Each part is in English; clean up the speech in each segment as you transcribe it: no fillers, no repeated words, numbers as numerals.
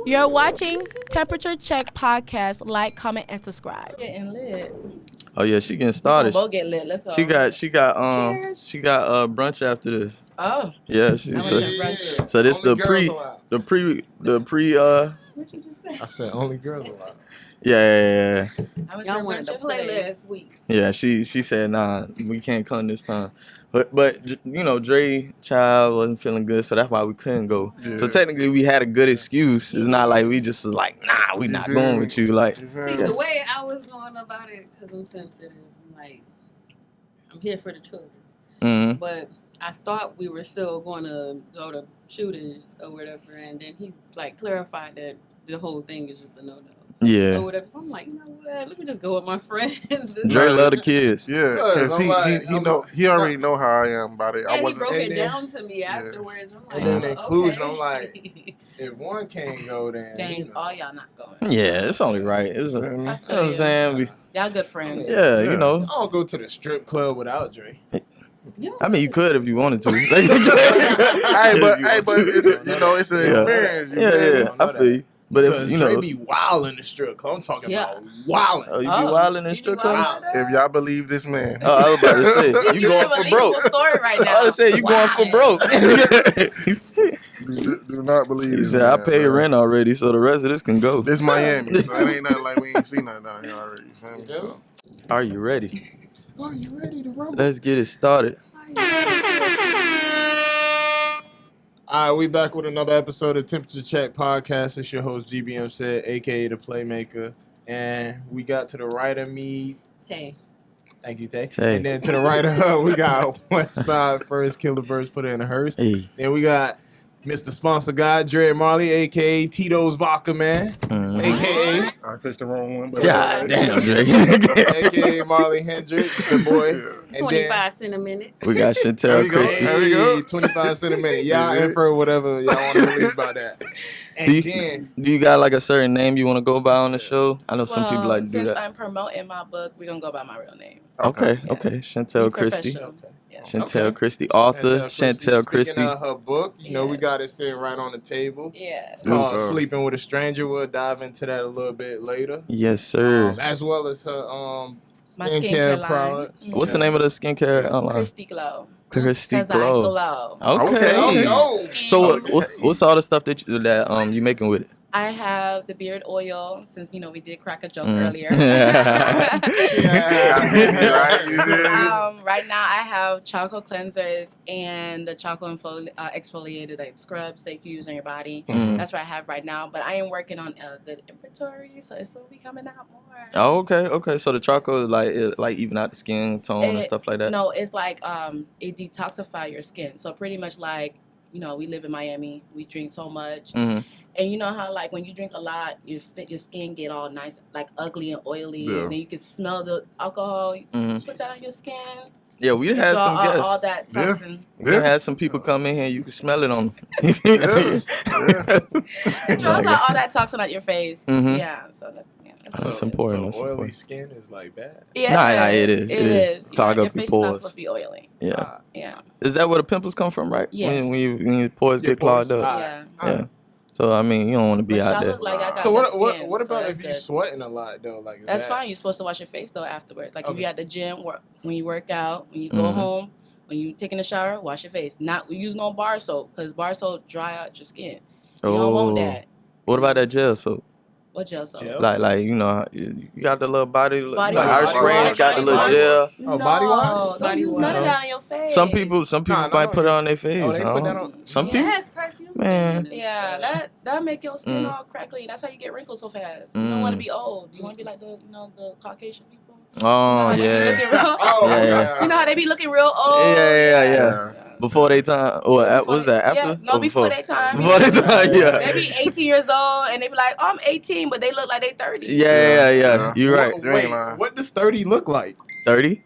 You're watching Temperature Check Podcast. Like, comment, and subscribe. Getting lit. Oh yeah, she getting We'll started. both get lit. Let's go. She got Cheers. she got brunch after this. Oh, Yeah, she I went so, to brunch. so this Only the girls pre allowed. the pre What you just say? I said only girls allowed. yeah. I went to Y'all brunch wanted to play yesterday. last week. Yeah, she said nah, we can't come this time. But you know, Dre child wasn't feeling good, so that's why we couldn't go. Yeah. So technically we had a good excuse. It's not like we just was like, nah, we not going with you. Like See, the way I was going about it, because I'm sensitive, I'm like, I'm here for the children. mhm. But I thought we were still going to go to shooters or whatever, and then he like clarified that the whole thing is just a no-no. Yeah. Or whatever. So I'm like, you know what? Let me just go with my friends. Dre love the kids. Yeah, because I'm like, he already know how I am about it. Yeah, I he wasn't. broke and it then- down to me afterwards. I'm like, And then oh, inclusion, okay. I'm like, if one can't go, then Dang, you know. all y'all not going. Yeah, it's only right. It's a, Feel you me? I know feel what I'm you. saying? We, Y'all good friends. yeah, you know. I don't go to the strip club without Dre. Yeah. I mean, you could if you wanted to. Hey, but it's a, it's an Yeah. experience. You Yeah, feel me? yeah, I feel you. But Because if you Dre know, be wild in the strip club. I'm talking Yeah. about wilding. oh, you be Oh, wilding in you strip be club? wilding? If y'all believe this man, Oh, I was about to say, you You going have a for broke. believable story right now. I was say you going for Wow. broke. do not believe He this said, man. I paid bro. rent already, so the rest of this can go. This Miami, so it ain't nothing like we ain't seen nothing down here already. You feel me? So, Are you ready? Are you ready to rumble? Let's get it started. All right, we back with another episode of Temperature Check Podcast. It's your host, GBM Said, a.k.a. The Playmaker. And we got to the right of me. Tay. Thank you, Tay. Tay. And then to the right of her, we got West Side First Killer Birds, put it in a hearse. Hey. Then we got Mr. Sponsor Guy, Dre Marley, a.k.a. Tito's Vodka Man, Mhm. a.k.a. I pitched the wrong one. But God damn, Drake. a.k.a. Marley Hendricks, the boy. Yeah. And 25 cents a minute. We got There Chantel you go. Christie. There we go. 25 cents a minute. Y'all Yeah. infer whatever y'all want to believe about that. And Do you, then, do you got like a certain name you want to go by on the show? I know some people like to do since that. I'm promoting my book, we're going to go by my real name. Okay, Yes. okay. Chantel Be Christie. professional. Yes. Chantel Okay. Christie, author. Chantel Christie. Speaking of her book, you know, we Yeah. got it sitting right on the table. Yeah. It's Yes, called sir. Sleeping with a Stranger. We'll dive into that a little bit later. Yes, sir. As well as her My skincare skincare line. products. What's the name of the skincare online? Christy Glow. Christy 'Cause I Glow. glow. Okay. Oh, So what's all the stuff that you making with it? I have the beard oil, since, you know, we did crack a joke Mm. earlier. Yeah. Right? You did. Right now, I have charcoal cleansers and the charcoal exfoliated like scrubs that you can use on your body. Mhm. That's what I have right now. But I am working on a good inventory, so it's still be coming out more. Oh, okay. So the charcoal is like even out the skin tone and It- stuff like that. No, it's like it detoxify your skin. So pretty much like, you know, we live in Miami. We drink so much. hmm And you know how, like, when you drink a lot, your skin get all nice, like, ugly and oily. Yeah. And then you can smell the alcohol. You hmm put that on your skin. Yeah, we It had draw some guests. all that Yeah. toxin. We had some people come in here. You can smell it on them. It draws out all that toxin out your face. Mhm. Yeah, so that's, That's important, So that's oily important. skin is like bad. yeah. Nah, it is. It It is. is. Clog Your up your face is not pores. supposed to be oily. Yeah. Yeah. Is that where the pimples come from, right? Yes. When your pores Your get clogged pores. up. Yeah. Yeah. So I mean, you don't want to be But out y'all there. look like I got So good what skin, what so about that's if you're good. sweating a lot though? Like is That's that, fine. You're supposed to wash your face though afterwards. Like if Okay. you at the gym, when you work out, when you go Mhm. home, when you taking a shower, wash your face. Not use no bar soap because bar soap dry out your skin. You don't want that. What about that gel soap? What gel soap? Gel? Like you know, you got the little body. Body like wash. our springs Body got the little wash. gel. Oh, body wash? Don't Body use wash. none of that on your face. Some people Nah, might no, put it on their face. Oh, they I put that don't- on. Some Yeah, people. it has perfume. Man. Yeah, that make your skin Mm. all crackly. That's how you get wrinkles so fast. You don't want to be old. You want to be like the the Caucasian people. Oh They be yeah. looking real- Oh Yeah, yeah. You know how they be looking real old. Yeah. Before they time, or Before what's that? they- After? Yeah, no, Or before they time. Before they time, yeah. They be 18 years old and they be like, oh, I'm 18, but they look like they 30. Yeah. Yeah. You're right. You ain't lying. What does 30 look like? 30.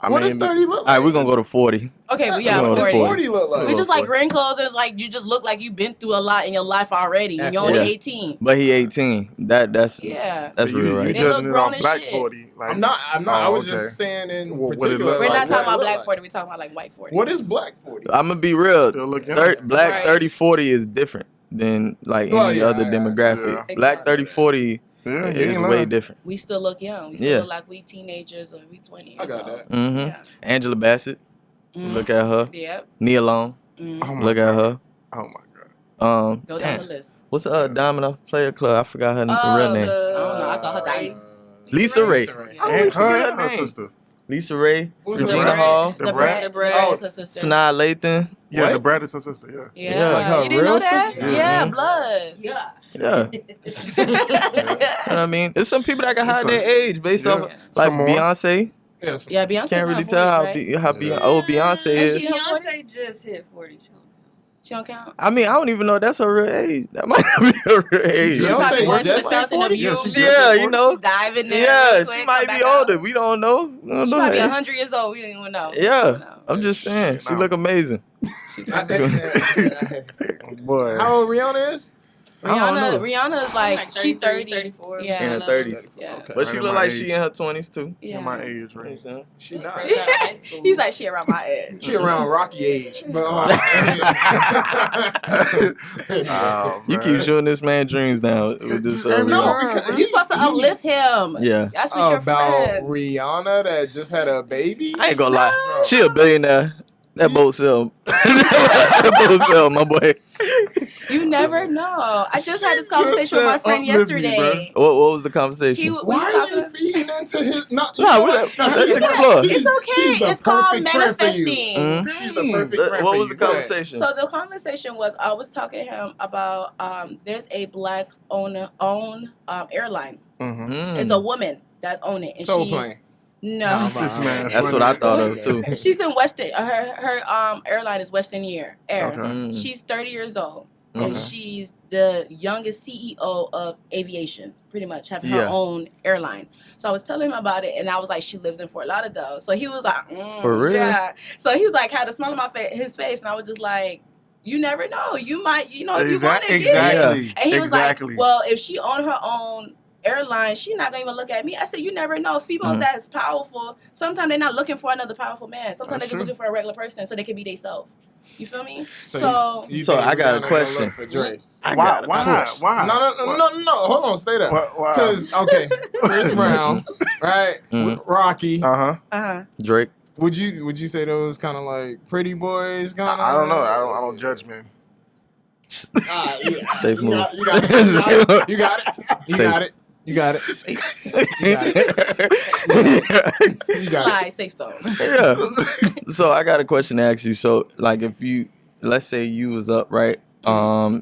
What does 30 look All like? right, we're gonna go to 40. Okay, well, yeah, We're going to 40. 40 look like? We're We going just to like 40. wrinkles. It's like you just look like you've been through a lot in your life already. And you're only Yeah. 18. But he 18. That's Yeah. that's So real, you right? They judging look it grown on as black shit. 40? Like, I'm not. I Oh, was okay. just saying in What it particular. look We're like? not talking about what it black look 40. We're talking about like white 40. What is black 40? I'm gonna be real. Still look young. Black Right. 30, 40 is different. than like Well, any yeah, other yeah. demographic. Yeah. Black 30-40 Yeah, he is ain't way lying. different. We still look young. We still Yeah. look like we teenagers or we 20. I got so, that. hmm Yeah. Angela Bassett, Mhm. look at her. Yep. Nia Long, Mhm. Oh my look God. at her. Oh my God. Go down the Damn. list. What's Diamond Player Club? I forgot her Oh, real name. I don't know. I call her Ray. Diamond. Lisa Ray. Ray. I always Her, forget her her name. sister. Lisa Ray, Who's Regina the Hall, The Brat? The Brat Oh, is her sister. Sanaa Lathan. Yeah, What? the Brat is her sister. Yeah. Yeah. Yeah. Like her You didn't real know that? sister? Yeah, Mhm. blood. Yeah. Yeah. You know what I mean? There's some people that can hide Some- their age based yeah. off like Some more. Beyonce. Yes. Yeah, Beyonce Can't really tell how old Beyonce And is. she- Beyonce just hit 40. She don't count. I mean, I don't even know if that's her real age. That might not be her real age. Beyonce Probably went to the just fountain of 40? youth. Yeah, she Yeah, you know. Dive in there. Yeah, real she quick, might come be back older. out. We don't know. We don't She know might be that. 100 years old. We don't even know. Yeah, No. I'm just saying. She No. look amazing. Boy. How old Rihanna is? Rihanna's like, she 30. 34. Yeah. In her 30s. Yeah. Okay. But she Right look in my like age. she in her 20s too. Yeah. In my age, You know what I'm right? saying? She not. Fresh out of high school. He's like, she around my age. She around Rocky age. But, Oh, You keep man. shooting this man dreams now with this. Hey, no, Rihanna. because You're supposed to uplift him. Yeah. That's what your about friend. Rihanna that just had a baby. I ain't gonna lie. No. She a billionaire. That boat sell. That boat sell, my boy. You never know. I just had this conversation with my friend uplift me, yesterday. What was the conversation? He was Why are you talking. feeding into his? No, let's explore. It's okay. It's called manifesting. Mhm. She's the perfect friend What for was you. the Go ahead. conversation? So the conversation was, I was talking to him about there's a black owned airline. Mhm. Mm. It's a woman that own it, and Soul she's Plane. no. This man. That's what I thought of too. She's in Western. Her airline is Western Air. Okay. Mm. She's 30 years old. Okay. And she's the youngest CEO of aviation, pretty much, having her Yeah. own airline. So I was telling him about it, and I was like, she lives in Fort Lauderdale. So he was like, For real? Yeah. So he was like, had a smile on his face, and I was just like, you never know. You might, if you want to Exactly. get it. Exactly. And he was Exactly. like, well, if she owned her own airline, she's not gonna even look at me. I said, you never know. Females that's powerful, sometimes they're not looking for another powerful man. Sometimes That's they're just true. looking for a regular person so they can be themselves. You feel me? So you So think I got a Rihanna gonna question. look for Drake? I Why? got a Why? question. Why? No. Hold on, stay there. Why? Because okay, Chris Brown, right? Mhm. Rocky. Uh-huh. Drake. Would you say those kind of like pretty boys? Kind of. I don't know. I don't judge, man. Safe You move. got it. You got it. You Safe. got it. You got it. Slide, safe zone. Yeah. So I got a question to ask you. So like if you let's say you was up, right?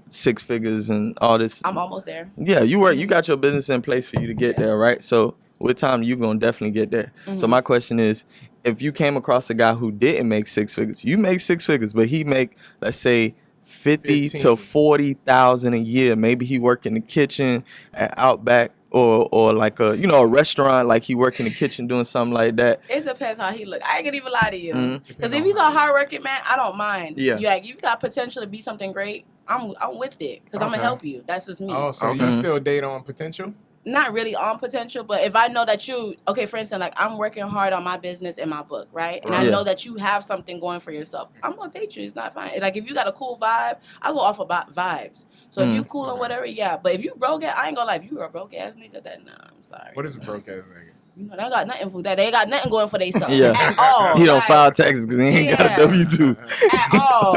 6 figures and all this. I'm almost there. Yeah, you got your business in place for you to get there, right? So with time you're gonna definitely get there. So my question is, if you came across a guy who didn't make 6 figures, you make 6 figures, but he make, let's say, 50 to 15. 40,000 a year. Maybe he work in the kitchen at Outback or like a restaurant, like he work in the kitchen doing something like that. It depends how he look. I ain't gonna even lie to you. Mhm. Because if he's a hardworking man, I don't mind. Yeah. You got potential to be something great. I'm with it because I'm gonna Okay. help you. That's just me. Oh, so Okay. you still date on potential? Not really on potential, but if I know that for instance, like I'm working hard on my business and my book, right? And I Yeah. know that you have something going for yourself, I'm gonna date you. It's not fine. Like if you got a cool vibe, I go off about vibes. So if you cool and whatever, yeah. But if you broke ass, I ain't gonna lie. If you a broke ass nigga, then nah, I'm sorry. What is a broke ass nigga? You know, they got nothing for that. They ain't got nothing going for themselves Yeah. at all. He don't like, file taxes because he ain't got Yeah. a W-2. at all.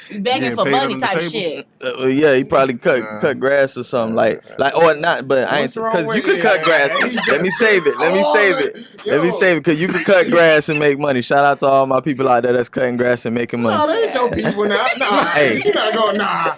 You begging Yeah, for paid money under the type table. shit. Yeah, he probably cut Yeah. cut grass or something like or not, but I ain't What's wrong because you with could it? cut grass. Let me save it. Let me save it. Let me save it because you could cut grass and make money. Shout out to all my people out there that's cutting grass and making No, money. they ain't your people now. Nah, Hey. you not going nah.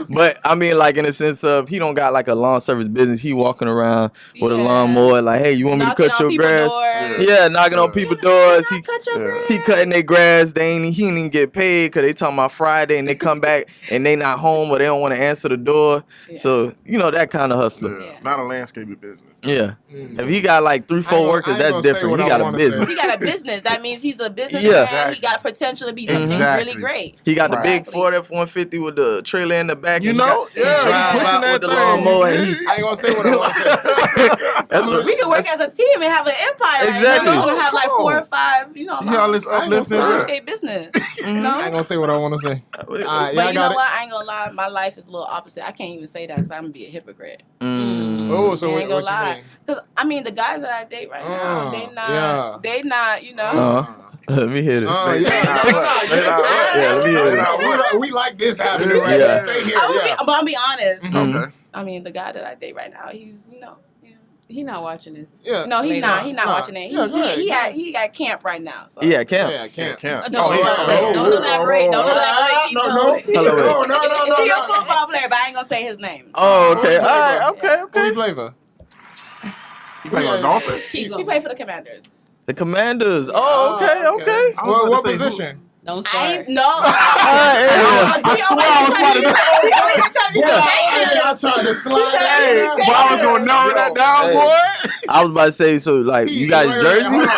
But I mean, like in the sense of he don't got like a lawn service business. He walking around with a Yeah. lawnmower, like, hey, you want me to Knocking cut on your people's grass? doors. Yeah, knocking on people's doors. He Cut your Yeah. grass. he cutting their grass. He ain't even get paid because they talking about Friday and they come back and they not home or they don't want to answer the door. Yeah. So that kind of hustler. Yeah. Yeah. Not a landscaping business. Yeah. Mm. If he got like 3-4 I ain't workers, gonna that's say different. what He I got a wanna business. He got a business. That means he's a businessman. Yeah. Exactly. He got potential to be something Exactly. really great. He got the Right. big Ford F-150 with the trailer in the back. You and know, he yeah, he drive pushing out that with the thing. lawnmower. And he, I ain't gonna say what I want to say. that's a, We can work as a team and have an empire. Exactly. You're gonna have like 4 or 5. You know, He all this uplifting. landscape business. You know? I ain't gonna say what I want to say. But Yeah, you I know got it. what? I ain't gonna lie. My life is a little opposite. I can't even say that because I'm gonna be a hypocrite. Oh, so I what ain't gonna you lie. mean? Because I mean, the guys that I date right now, they not. You know. Let me hear this. Oh, yeah. Yeah, let me hear this. We like this happening right Yeah. here. Stay here. I'm gonna be honest. Okay. I mean, the guy that I date right now, he's He not watching this. Yeah. no, he's Later not. on. He's not Nah. watching it. Yeah, go ahead. He got camp right now. So. Yeah, Camp. Yeah, I can't. Can't. Don't elaborate. Don't elaborate. Don't elaborate. Keep going. Hello, wait. He's a football player, but I ain't gonna say his name. Oh, okay. All flavor? right. Okay. Who he Okay. play for? He play like Dolphins. Keep He going. played for the Commanders. The Commanders. Oh, okay. Okay. I was Well, about what to say who- position? Don't I start. ain't, no. All right, yeah. I swear I was about to I tried to slide Hey, that boy, I was gonna narrow that down, Hey. boy. I was about to say, so like, you guys Wait, Jersey? hold on.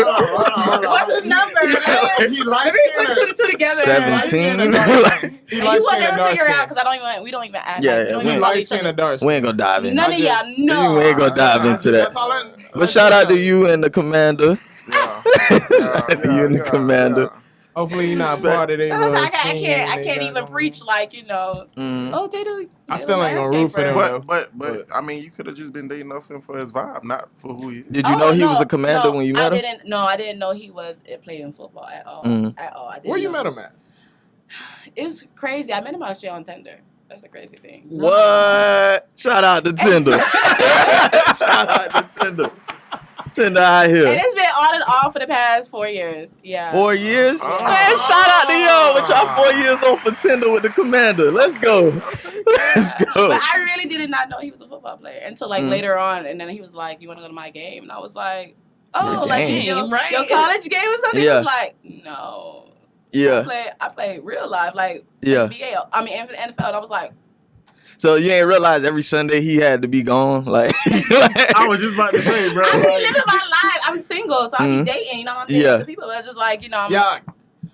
Like, What's his number? He likes Put two to two together. 17. He You likes will skin never dark figure it out skin. because we don't even ask. Yeah, like, yeah, we don't we even He call likes each skin other. and dark we skin. ain't gonna dive in. None of y'all know. We ain't gonna dive into that. That's all I. But shout out to you and the Commander. Yeah. Shout out to you and the Commander. Hopefully, you're not part of their I little can't scheme I they can't got even going. preach like Mm. oh they do. I still ain't gonna root for them. But I mean, you could have just been dating off him for his vibe, not for who he is. Did you know he was a Commander when you met him? I didn't know he was playing football at all. Mm. At all. I didn't Where you know. met him at? It's crazy. I met him out here on Tinder. That's the crazy thing. What? Shout out to Tinder. Shout out to Tinder. Tinder out And here. it's been on and off for the past 4 years. Yeah. 4 years? Oh. Man, shout out to y'all with y'all 4 years on for Tinder with the Commander. Let's go. Let's go. But I really did not know he was a football player until like later on, and then he was like, "You want to go to my game?" And I was like, "Oh, Your like game, your right? college game or something?" Yeah. He was like, "No, Yeah. I play real life, like Yeah. NBA. I mean NFL." And I was like, So you ain't realize every Sunday he had to be gone? Like, I was just about to say, bro. "I be living my life. I'm single, so I Mhm. be dating. You know, I'm dating Yeah. other people, but it's just like I'm Y'all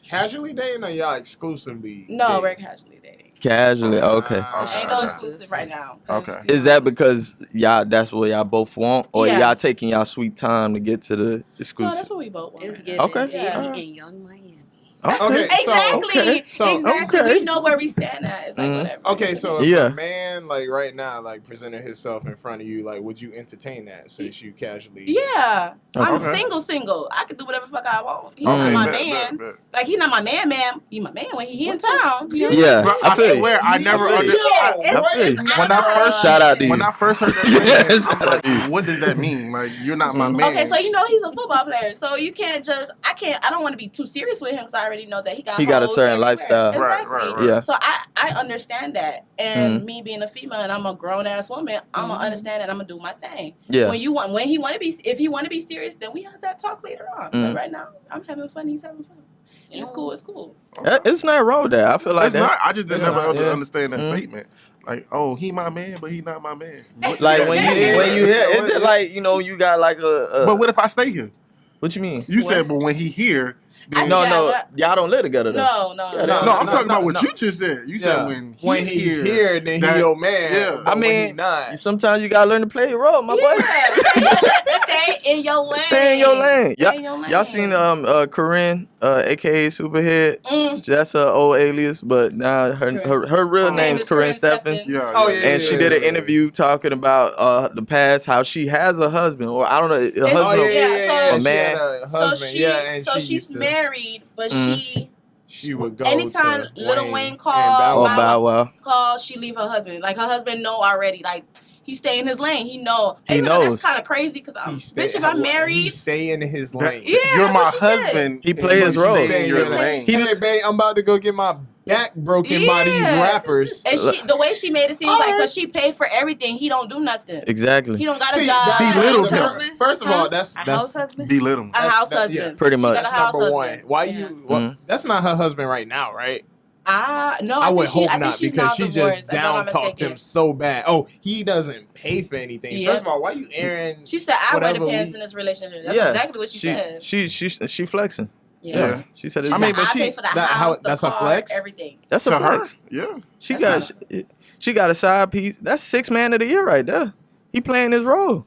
casually dating or y'all exclusively? no, dating? we're casually dating. casually. Okay. Ain't no exclusive right now. Okay. Is that because y'all, that's what y'all both want? Or Yeah. y'all taking y'all sweet time to get to the No, exclusive? that's what we both want. It's right getting now. Okay. dating Yeah. in Young Miami. Okay. Exactly. okay. So- exactly. okay. We know where we stand at. It's like Mhm. whatever. Okay, so if Yeah. a man like right now like presented himself in front of you, like would you entertain that since you casually? Yeah. I'm Okay. single. I can do whatever the fuck I want. He's Okay, not my bet, man. bet. Like he's not my man. He my man when he in town. You know? Yeah. Bro, I I feel you. swear, I never I feel you. understood. I feel you. When I first Shout out to you. When I first heard that statement, Shout I'm out to you. like, what does that mean? Like, you're not my Mhm. man. Okay, so you know he's a football player, so you can't just. I don't want to be too serious with him because I already know that he got a hoes certain everywhere. lifestyle. Right, Exactly. right, right. Yeah. So I understand that, and me being a female and I'm a grown ass woman, I'm gonna understand that. I'm gonna do my thing. Yeah. When he want to be, if he want to be serious, then we have that talk later on. But right now, I'm having fun. He's having fun. And it's cool. It's cool. It's not wrong with that. I feel like It's that. not. I just didn't It's never not, yeah. understand that Mhm. statement. Like, oh, he my man, but he not my man. Like when you Yeah. hear it's just like you got like a But what if I stay here? what you mean? You said, but when he here, then No, Yeah, no, but- y'all don't live together though. No. Yeah, no, I'm no, talking no, about what no. you just said. You said when he's here, then that- he your man. yeah. but I when he mean, not. sometimes you gotta learn to play your role, my boy. Stay in your lane. Stay in your lane. Stay in your lane. Y'all seen Corinne, aka Superhead? Mm. That's her old alias, but now her real Her name name's is Corinne Corinne Stephens. Stephens. Yeah, Oh, yeah, yeah, And she did an interview talking about the past, how she has a husband, or I don't know, a It's- husband. yeah, A She man. had a So husband, and she's used to- married, but Mm. She would go anytime to Lil Wayne and called, Bow Or Wow. Bow Wow. call, she leave her husband. Like her husband know already. Like he stay in his lane. He know. He Even though knows. That's kind of crazy because He bitch, if I'm He married, stay in his That- lane. Yeah, you're that's my what she said. husband. He and play his you role. Stay in your lane. Hey, babe, I'm about to go get my back broken by these Yeah. rappers. and the way she made it seem like because she paid for everything, he don't do nothing. Exactly. He don't got a See, job. that- belittle that- him. First of all, Huh? that's A house husband? Belittle him. A house that- husband. yeah. Pretty She much. got a that's house number husband. one. Why Yeah. you? Well, Mhm. that's not her husband right now, right? No, I would hope think not she's because now she divorced, just if I'm not down talked mistaken. him so bad. Oh, he doesn't pay for anything. Yeah. First of all, why you airing? She said, "I wear the whatever pants we- in this relationship." That's Yeah. exactly what she said. She flexing. Yeah. She said She it's I said, mean, but I she- pay for the that- house, the that's a car, flex? everything. that's a To her, flex. yeah. She That's got she got a side piece. That's 6 man of the year right there. He playing his role.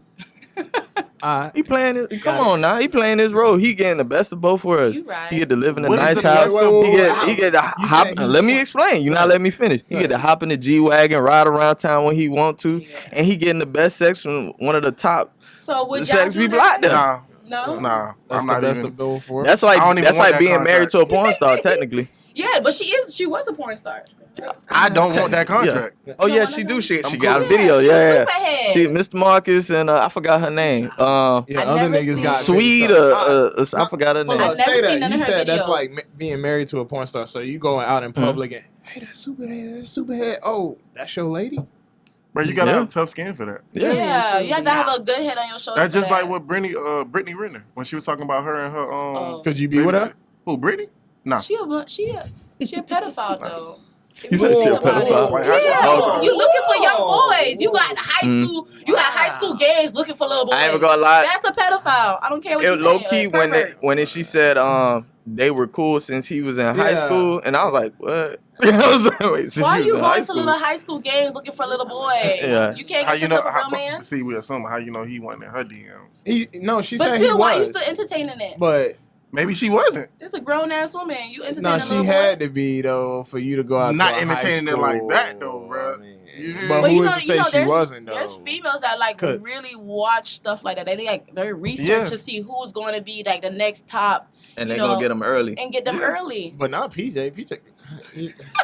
He playing it. Come on now. He playing his role. He getting the best of both worlds. You right. He get to live in a What is nice the house. best of both He get to You hop. said he's- Let me explain. You not letting me finish. He get to hop in the G-Wagon, ride around town when he want to, and he getting the best sex from one of the top So would y'all sex do people that? out there. Nah, No. nah. That's I'm the not best even. of both for. That's I don't like even that's want like that being married contract. to a porn star, technically. Yeah, but she was a porn star. I don't want that contract. Oh No, yeah, no, she no. do. She I'm got a cool. video. she Yeah, was yeah. Superhead. She Mr. Marcus and I forgot her name. Yeah, I other never niggas seen got Sweet. good stuff. I forgot her Hold name. on, I've never say seen that. none You of her said that's videos. like being married to a porn star. So you going out in public and hey, that's superhead. Oh, that's your lady. Bro, you gotta Yeah. have tough skin for that. Yeah, you have to have a good head on your shoulders. That's just for like that. what Brittany Renner when she was talking about her and her Oh. Could you be with her? Who, Brittany? Nah. She a pedophile though. You said she a Think about it. pedophile? Like, how she- Yeah, Oh. you looking for young boys. You got the high school. You got high school games looking for little boys. I ain't even gonna lie. That's a pedophile. I don't care what It you was say. low key when Pervert. she said they were cool since he was in high Yeah. school, and I was like, what? I was like, wait, since Why he was you in high going to school? little high school games looking for a little boy? Yeah. You can't How get you know? yourself a real man. See, we assume how you know he wasn't in her DMs. She But said still, he why you was. still entertaining it? But Maybe she wasn't. It's a grown ass woman. You entertaining no, a she little had boy. to be though for you to go out. Not to a high entertaining it like school. that, though, bro. I mean, You feel but me? who is to say she there's, wasn't though? There's females that like Could- really watch stuff like that. They research Yeah. to see who's going to be like the next top And you they gonna know, get them early. and get them early. But not PJ.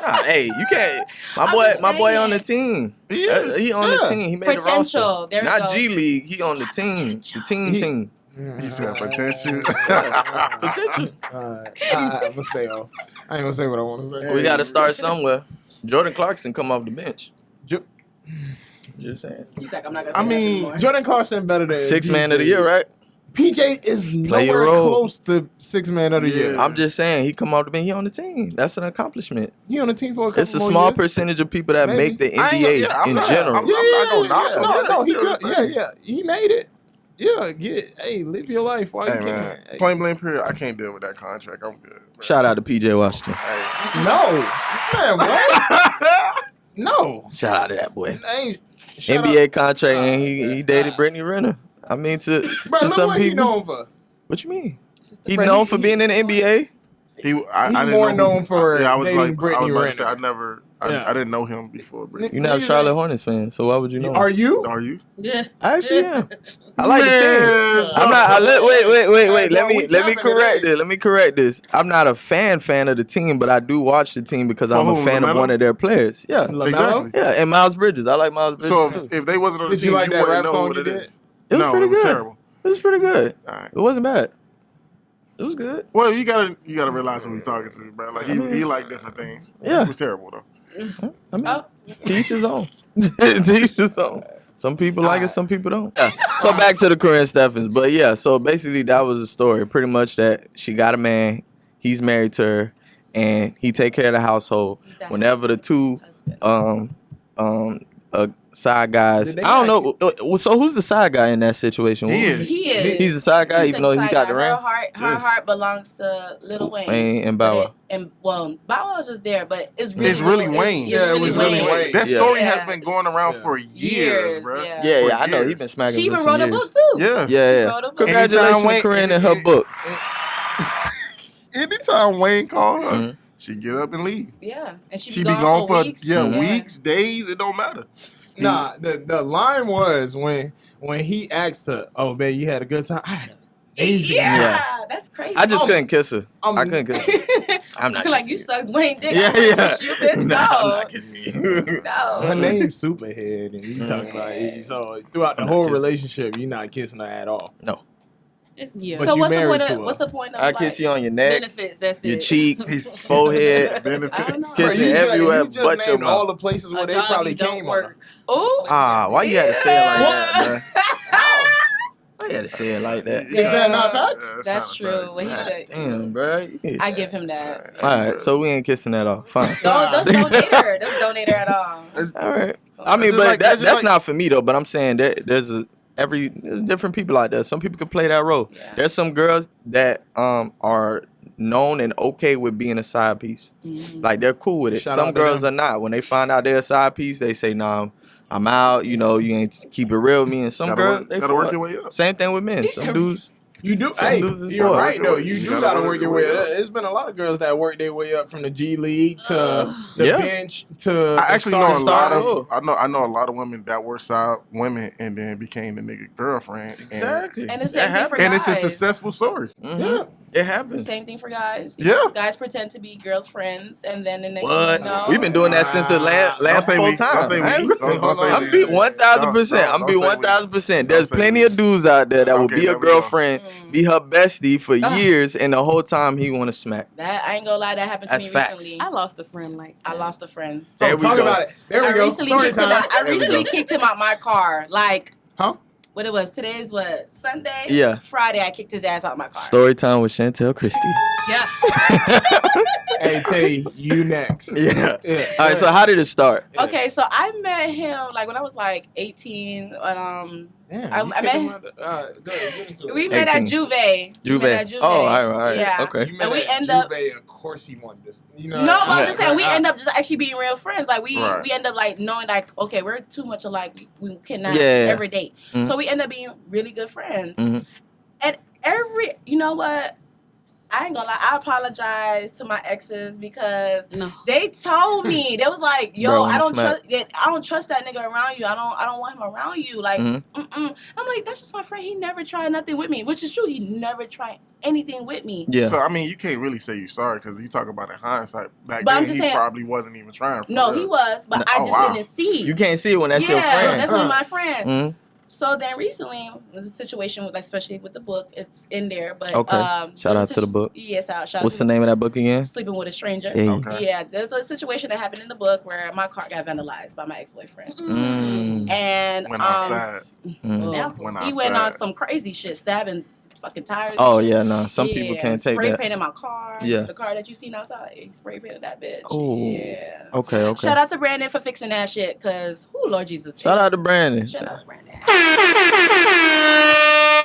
Nah, hey, you can't. My I'm boy, just my boy saying. on the team. Yeah. He on the Yeah. team. He made the Potential. roster. There we Not go. G League. He on the team. The He- team. He said potential. Potential. I'm gonna stay off. I ain't gonna say what I want to say. We got to start somewhere. Jordan Clarkson come off the bench. Jo- Just saying. He's like, I'm not gonna. I Say mean, that anymore. Jordan Clarkson better than Six man PJ. of the year, right? PJ is Play your nowhere role. close to 6 man of the year. Yeah. I'm just saying he come off the bench. He on the team. That's an accomplishment. He on the team for a couple It's a more small years. percentage of people that Maybe. make the I ain't- NBA yeah, I'm in not- general. I'm not gonna knock him. No, he Yeah, good. understand. Yeah, he made it. Yeah, live your life while Hey, you man. can. Point blank period. I can't deal with that contract. I'm good. Bro. Shout out to PJ Washington. Hey. No, man, what? No, Shout out to that boy. ain't shut NBA up. contract, and he dated Brittany Renner. I mean, to Bro, to look some what he people. known for. What you mean? He Bro, known he- for being in the NBA. He He didn't more know known for I was dating like, Brittany I was about to say, Renner. Yeah. I didn't know him before. Brittany. You're not a Niggas Charlotte ain't- Hornets fan, so why would you know? Are you? Are you? Yeah. I actually am. I like the team. Man. I'm not. Wait. Well, we Let me capping correct today. it. Let me correct this. I'm not a fan of the team, but I do watch the team because I'm For a who, fan of LaMelo? one of their players. Yeah, LaMelo? Exactly. yeah, and Miles Bridges. I like Miles Bridges So too. if they wasn't on the Did team, you like that wouldn't rap know song what you it did? is. It was No, pretty it was good. terrible. It was pretty good. All right. It wasn't bad. It was good. Well, you gotta realize who you're talking to, bro. Like he like different things. Yeah. It was terrible though. I mean, Oh. to each his own. To each his own. Some people like it, some people don't. Yeah. So back to the Corinne Stephens. But yeah, so basically that was the story. Pretty much that she got a man, he's married to her, and he take care of the household. He's that Whenever the two side guys, Did they I don't know. So who's the side guy in that situation? He is. He is. He's the side guy, even though he got the Her ring. her Yes. heart belongs to Lil Wayne. Wayne and Bow Wow. And Bow Wow was just there, but it's really It's really Wayne. Yeah, it was really Wayne. That Yeah. story Yeah. has been going around Yeah. for years, bro. Yeah. Yeah, For yeah, I know. He years. been smacking. She for even some wrote a years. book too. Yeah. Yeah, She yeah. wrote a book. Congratulations Anytime to Wayne- Corinne and her book. Anytime Wayne called her, Mhm. she get up and leave. Yeah, and She be gone for weeks. weeks, days. It don't matter. Nah, the line was when he asked her, "Oh, babe, you had a good time." I had an amazing Yeah, time. that's crazy. I just couldn't kiss her. I'm- I couldn't kiss her. I'm not like kissing you you. sucked Wayne dick. Yeah, I'm like, yeah. You bitch, Nah, I'm no. not kissing you. Her No. name's Superhead, and you talking about it. So throughout the I'm not whole kissing. relationship, you're not kissing her at all. Yeah. But So you what's the married point to of her. what's the point of I like, kiss you on your neck, Benefits. That's your it. cheek, His forehead. I benefit. don't know. Kissing Bro, you everywhere you just but your named all mouth. the places where A they job probably you don't came on. work. Ooh. Ah, why you had to say it like that, Yeah. bro? Why you had to say it like that? Is that not facts? That's true. What he God said. damn, bro. I give him that. All right, so we ain't kissing that off. Fine. Don't donate her. Don't donate her at all. All right. I mean, Just but like- that's just like- not for me though. But I'm saying there's different people out there. Some people can play that role. Yeah. There's some girls that are known and okay with being a side piece. Mhm. Like they're cool with it. Shout Some out to girls them. are not. When they find out they're a side piece, they say, "Nah, I'm out. You know, you ain't keep it real with me. And some girls, they gotta work fuck. your way up. Same thing with men. Some dudes. You do. Some Hey, dudes is you're bored. right though. You You do gotta gotta work work your your way way up. up. There's been a lot of girls that work their way up from the G League to the Yeah. bench to. I actually know a lot Star. of I know a lot of women that were side women and then became the nigga girlfriend. Exactly. And the That same thing for happens. And it's a guys. successful story. Mhm. It happens. Same thing for guys. Yeah. Guys pretend to be girls' friends, and then the next What? thing you know, We've been doing that since the last Don't say full me. time. Don't say me. I ain't- Don't say I'm me. be 1,000%. I'm Don't be say we. 1,000%. Don't There's say plenty we. of dudes out there that will Okay, be a there we go. girlfriend, be her bestie for years, and the whole time he want to smack. that I ain't gonna lie, that happened to That's me facts. recently. I lost a friend like I that. lost a friend. There we Talk go. about it. There we I go. recently Story kicked him time. out. I There we recently go. kicked him out my car. Like, Huh? what it was? Today's what? Sunday? Yeah. Friday, I kicked his ass out my car. Story time with Chantel Christie. Yeah. Hey Tay, you next. Yeah. Yeah. All right. So how did it start? Okay, so I met him like when I was like 18. Damn, I you met kicked him- him out the- go ahead, get into it. We met at 18. Juve. We Juve. met at Juve. Oh, all right, all right. Yeah. Okay. You met And we at end up- Juve, of course he wanted this. You know, No, but I'm just Yeah. saying we end up just actually being real friends. Like we Right. end up like knowing like okay, we're too much alike. We cannot Yeah. ever date. Mhm. So we end up being really good friends. Mhm. And you know what? I ain't gonna lie. I apologize to my exes because No. they told me they was like, "Yo, Bro, I don't smack. trust. I don't trust that nigga around you. I don't want him around you. Like, Mhm. I'm like, that's just my friend. He never tried nothing with me, which is true. He never tried anything with me. Yeah. So I mean, you can't really say you sorry because you talk about in hindsight. Back But I'm then, just he saying- probably wasn't even trying. For No, real. he was, but I Oh, just wow. didn't see. You can't see it when that's your yeah, friend. that's one of my friends. Mhm. So then recently, there's a situation with, especially with the book. It's in there, but Okay. Shout Shout out to the book. Yes, shout What's the out name of that book again? to Sleeping with a Stranger. Hey. Okay. Yeah, there's a situation that happened in the book where my car got vandalized by my ex-boyfriend, Mm. and Went outside. Mm. Yeah. he went on some crazy shit, stabbing fucking tires. Oh and shit. yeah, no. Some people can't take spray that. painted my car. Yeah. The car that you seen outside, he spray painted that bitch. Oh. Yeah. Okay, okay. Shout out to Brandon for fixing that shit, cause who Lord Jesus. Shout out to Brandon. Shout out to Brandon.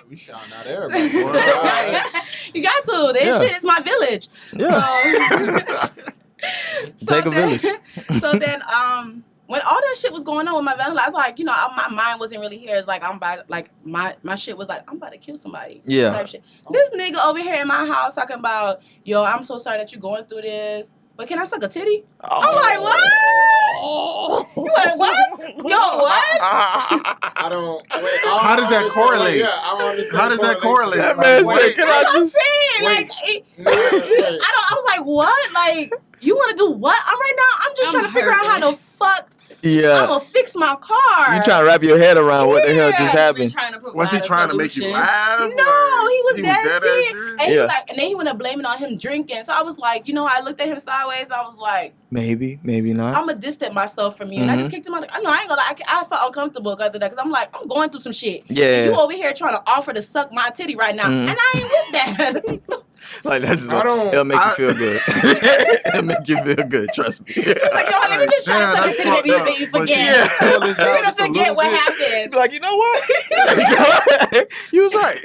We shouting out everybody. boy. You got to. This Yeah. shit is my village. Yeah. Take a village. So then, when all that shit was going on with my vandalism, I was like, my mind wasn't really here. It's like I'm about, like my shit was like I'm about to kill somebody. Yeah. Type shit. This nigga over here in my house talking about, yo, I'm so sorry that you're going through this, but can I suck a titty? I'm like, what? You like what? Yo, what? I don't. Wait, How does that correlate? Yeah, I don't understand. How does that correlate? That man Like, said, wait. "Can That's I what I'm just?" saying. wait. Like, No, wait. I was like, what? Like, you want to do what? I'm just I'm trying to figure out how hurting. the fuck I'm Yeah. gonna fix my car. You trying to wrap your head around what the hell just Yeah. happened? Was he trying to make you laugh? No, Like, he was dead ass serious. serious? And he Yeah. was like, and then he went to blaming on him drinking. So I was like, I looked at him sideways and I was like, Maybe, maybe not. I'm gonna distance myself from you. And I just kicked him out. I know I ain't gonna lie. I felt uncomfortable after that because I'm like, I'm going through some shit. Yeah. You over here trying to offer to suck my titty right now, and I ain't with that. Like that's just I don't- it'll make you feel good. It'll make you feel good. Trust me. Like, let me just try Damn, to suck that's your titty. fucked Maybe you up. But forget. yeah. Pull this You're out gonna just a forget little what bit. happened. Be like, you know what? You was right.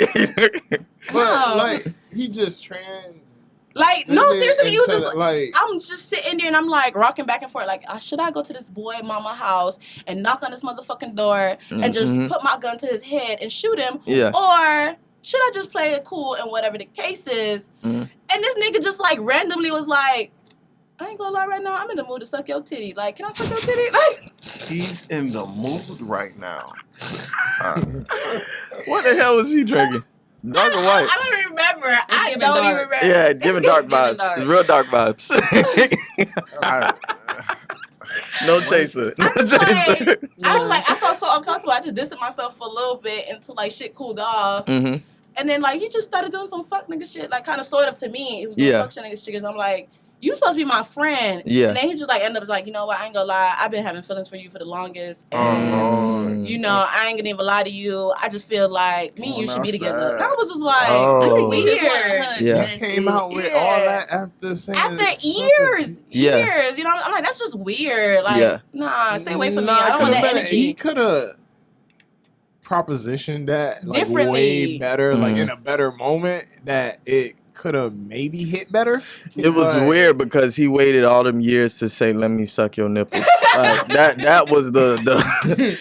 But No. like he just Like, no, seriously, he was just like I'm just sitting there and I'm like rocking back and forth. Like, should I go to this boy mama house and knock on this motherfucking door and just Mhm. put my gun to his head and shoot him? Yeah. Or should I just play it cool and whatever the case is? Mhm. And this nigga just like randomly was like, I ain't gonna lie right now, I'm in the mood to suck your titty. Like, can I suck your titty? Like, He's in the mood right now. What the hell was he drinking? Dark or white? I don't remember. I giving don't even dark. remember. Yeah, giving dark Giving vibes. dark. Real dark vibes. I, No chaser. No I was chaser. like, I felt so uncomfortable. I just distanced myself for a little bit until like shit cooled off. hmm And then like he just started doing some fuck nigga shit, like kind of sort of to me. He was doing Yeah. fuck shit nigga shit. 'Cause I'm like, you supposed to be my friend. Yeah. And then he just like ended up like, you know what? I ain't gonna lie. I've been having feelings for you for the longest. Oh, And Lord. you know, I ain't gonna even lie to you. I just feel like me and you Come should on be together. outside. And I was just like, Oh. this is weird. Yeah. came out with all that after saying After suck a years, Yeah. years, you know, I'm like, that's just weird. Like, Yeah. nah, stay away from me. Nah, I don't want that could've been- energy. He could have propositioned that like Differently. way better, like Mhm. in a better moment that it could have maybe hit better. It was But- weird because he waited all them years to say, "Let me suck your nipples." Like, that was the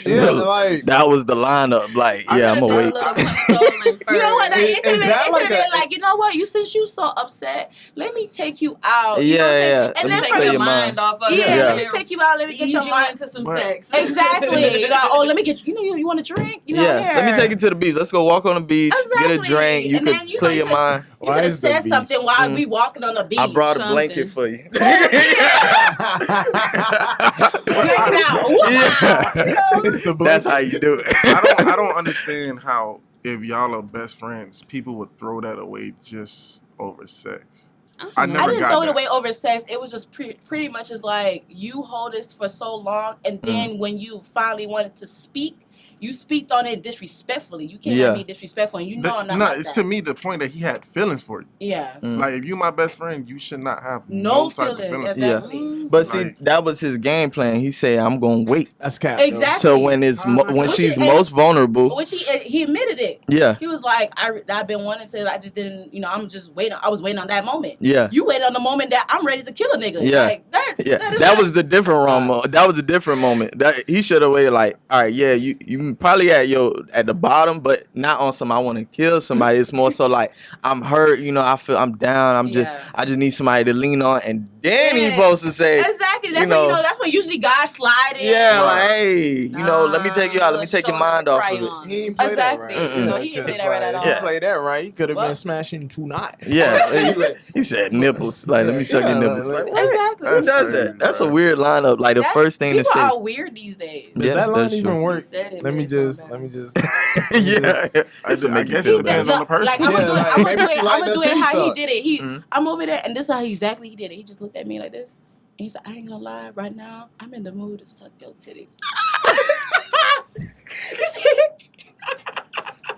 Yeah, like that was the lineup. Like, yeah, I'm gonna wait. You You know what? Is It could that have like been a- like, you know what? Since you so upset, let me take you out. You Yeah, know what I'm saying? yeah. And Let then me from play your your mind mind. off of yeah, it. Yeah. let me take you out. Let me get Ease your you mind. into some But- sex. Exactly. Like, oh, let me get you. You want a drink? You know, Yeah, here. let me take you to the beach. Let's go walk on the beach, get a Exactly. drink. You And could then, you know, clear you your could- mind. You Why could have is the said beach? something while we walking on the beach. I brought a something. blanket for you. Blanket out. Wow. Yeah. You know? it's the That's how you do it. I don't understand how if y'all are best friends, people would throw that away just over sex. I I never didn't got throw it that. away over sex. It was just pretty much as like you hold this for so long, and then when you finally wanted to speak, you speak on it disrespectfully. You can't Yeah. let me disrespectful, and you know I'm not No, like it's that. to me the point that he had feelings for you. Yeah. Mm. Like if you my best friend, you should not have No no type of feelings. feelings. Yeah. Exactly. But see, Like- that was his game plan. He said, "I'm gonna wait That's cap. though. Exactly. till when it's when Which she's is- most vulnerable." Which he admitted it. Yeah, He was like, I've been wanting to. I just didn't. You know, I'm just waiting. I was waiting on that moment. yeah. You waited on the moment that I'm ready to kill a nigga. Yeah. Like, that. Yeah, is that not- was the different moment. That was a different moment. That he should have waited. Like, all right, yeah, you probably at the bottom, but not on some. I want to kill somebody. It's more so like I'm hurt. You know, I feel I'm down. Yeah. I just need somebody to lean on, and then he Yeah. supposed to say, Exactly. That's you when know- that's when usually guys slide in. yeah, Right. like, hey, let me take you out. Let me take your mind off of it. He ain't play Exactly. that right. Mm-mm. No, he didn't play that right at all. If he played that right, he could have been What? smashing tonight. Yeah, he said nipples. Like, let me suck your nipples. like, Like, what? Exactly. Who does That's crazy, that? That's a bro. weird lineup. Like the first thing to people say. are weird these days. Does Yeah, that line that's even true. work? He said it, Let me made it sound just. bad. Let me just. Yeah, I this will make you guess feel it depends bad. on the person. Like I'm Yeah, gonna do it. like, I'm maybe gonna do she it. like I'm gonna the do it titty how he suck. did it. Mhm. I'm over there, and this is how exactly he did it. He just looked at me like this. And he said, "I ain't gonna lie. Right now, I'm in the mood to suck your titties."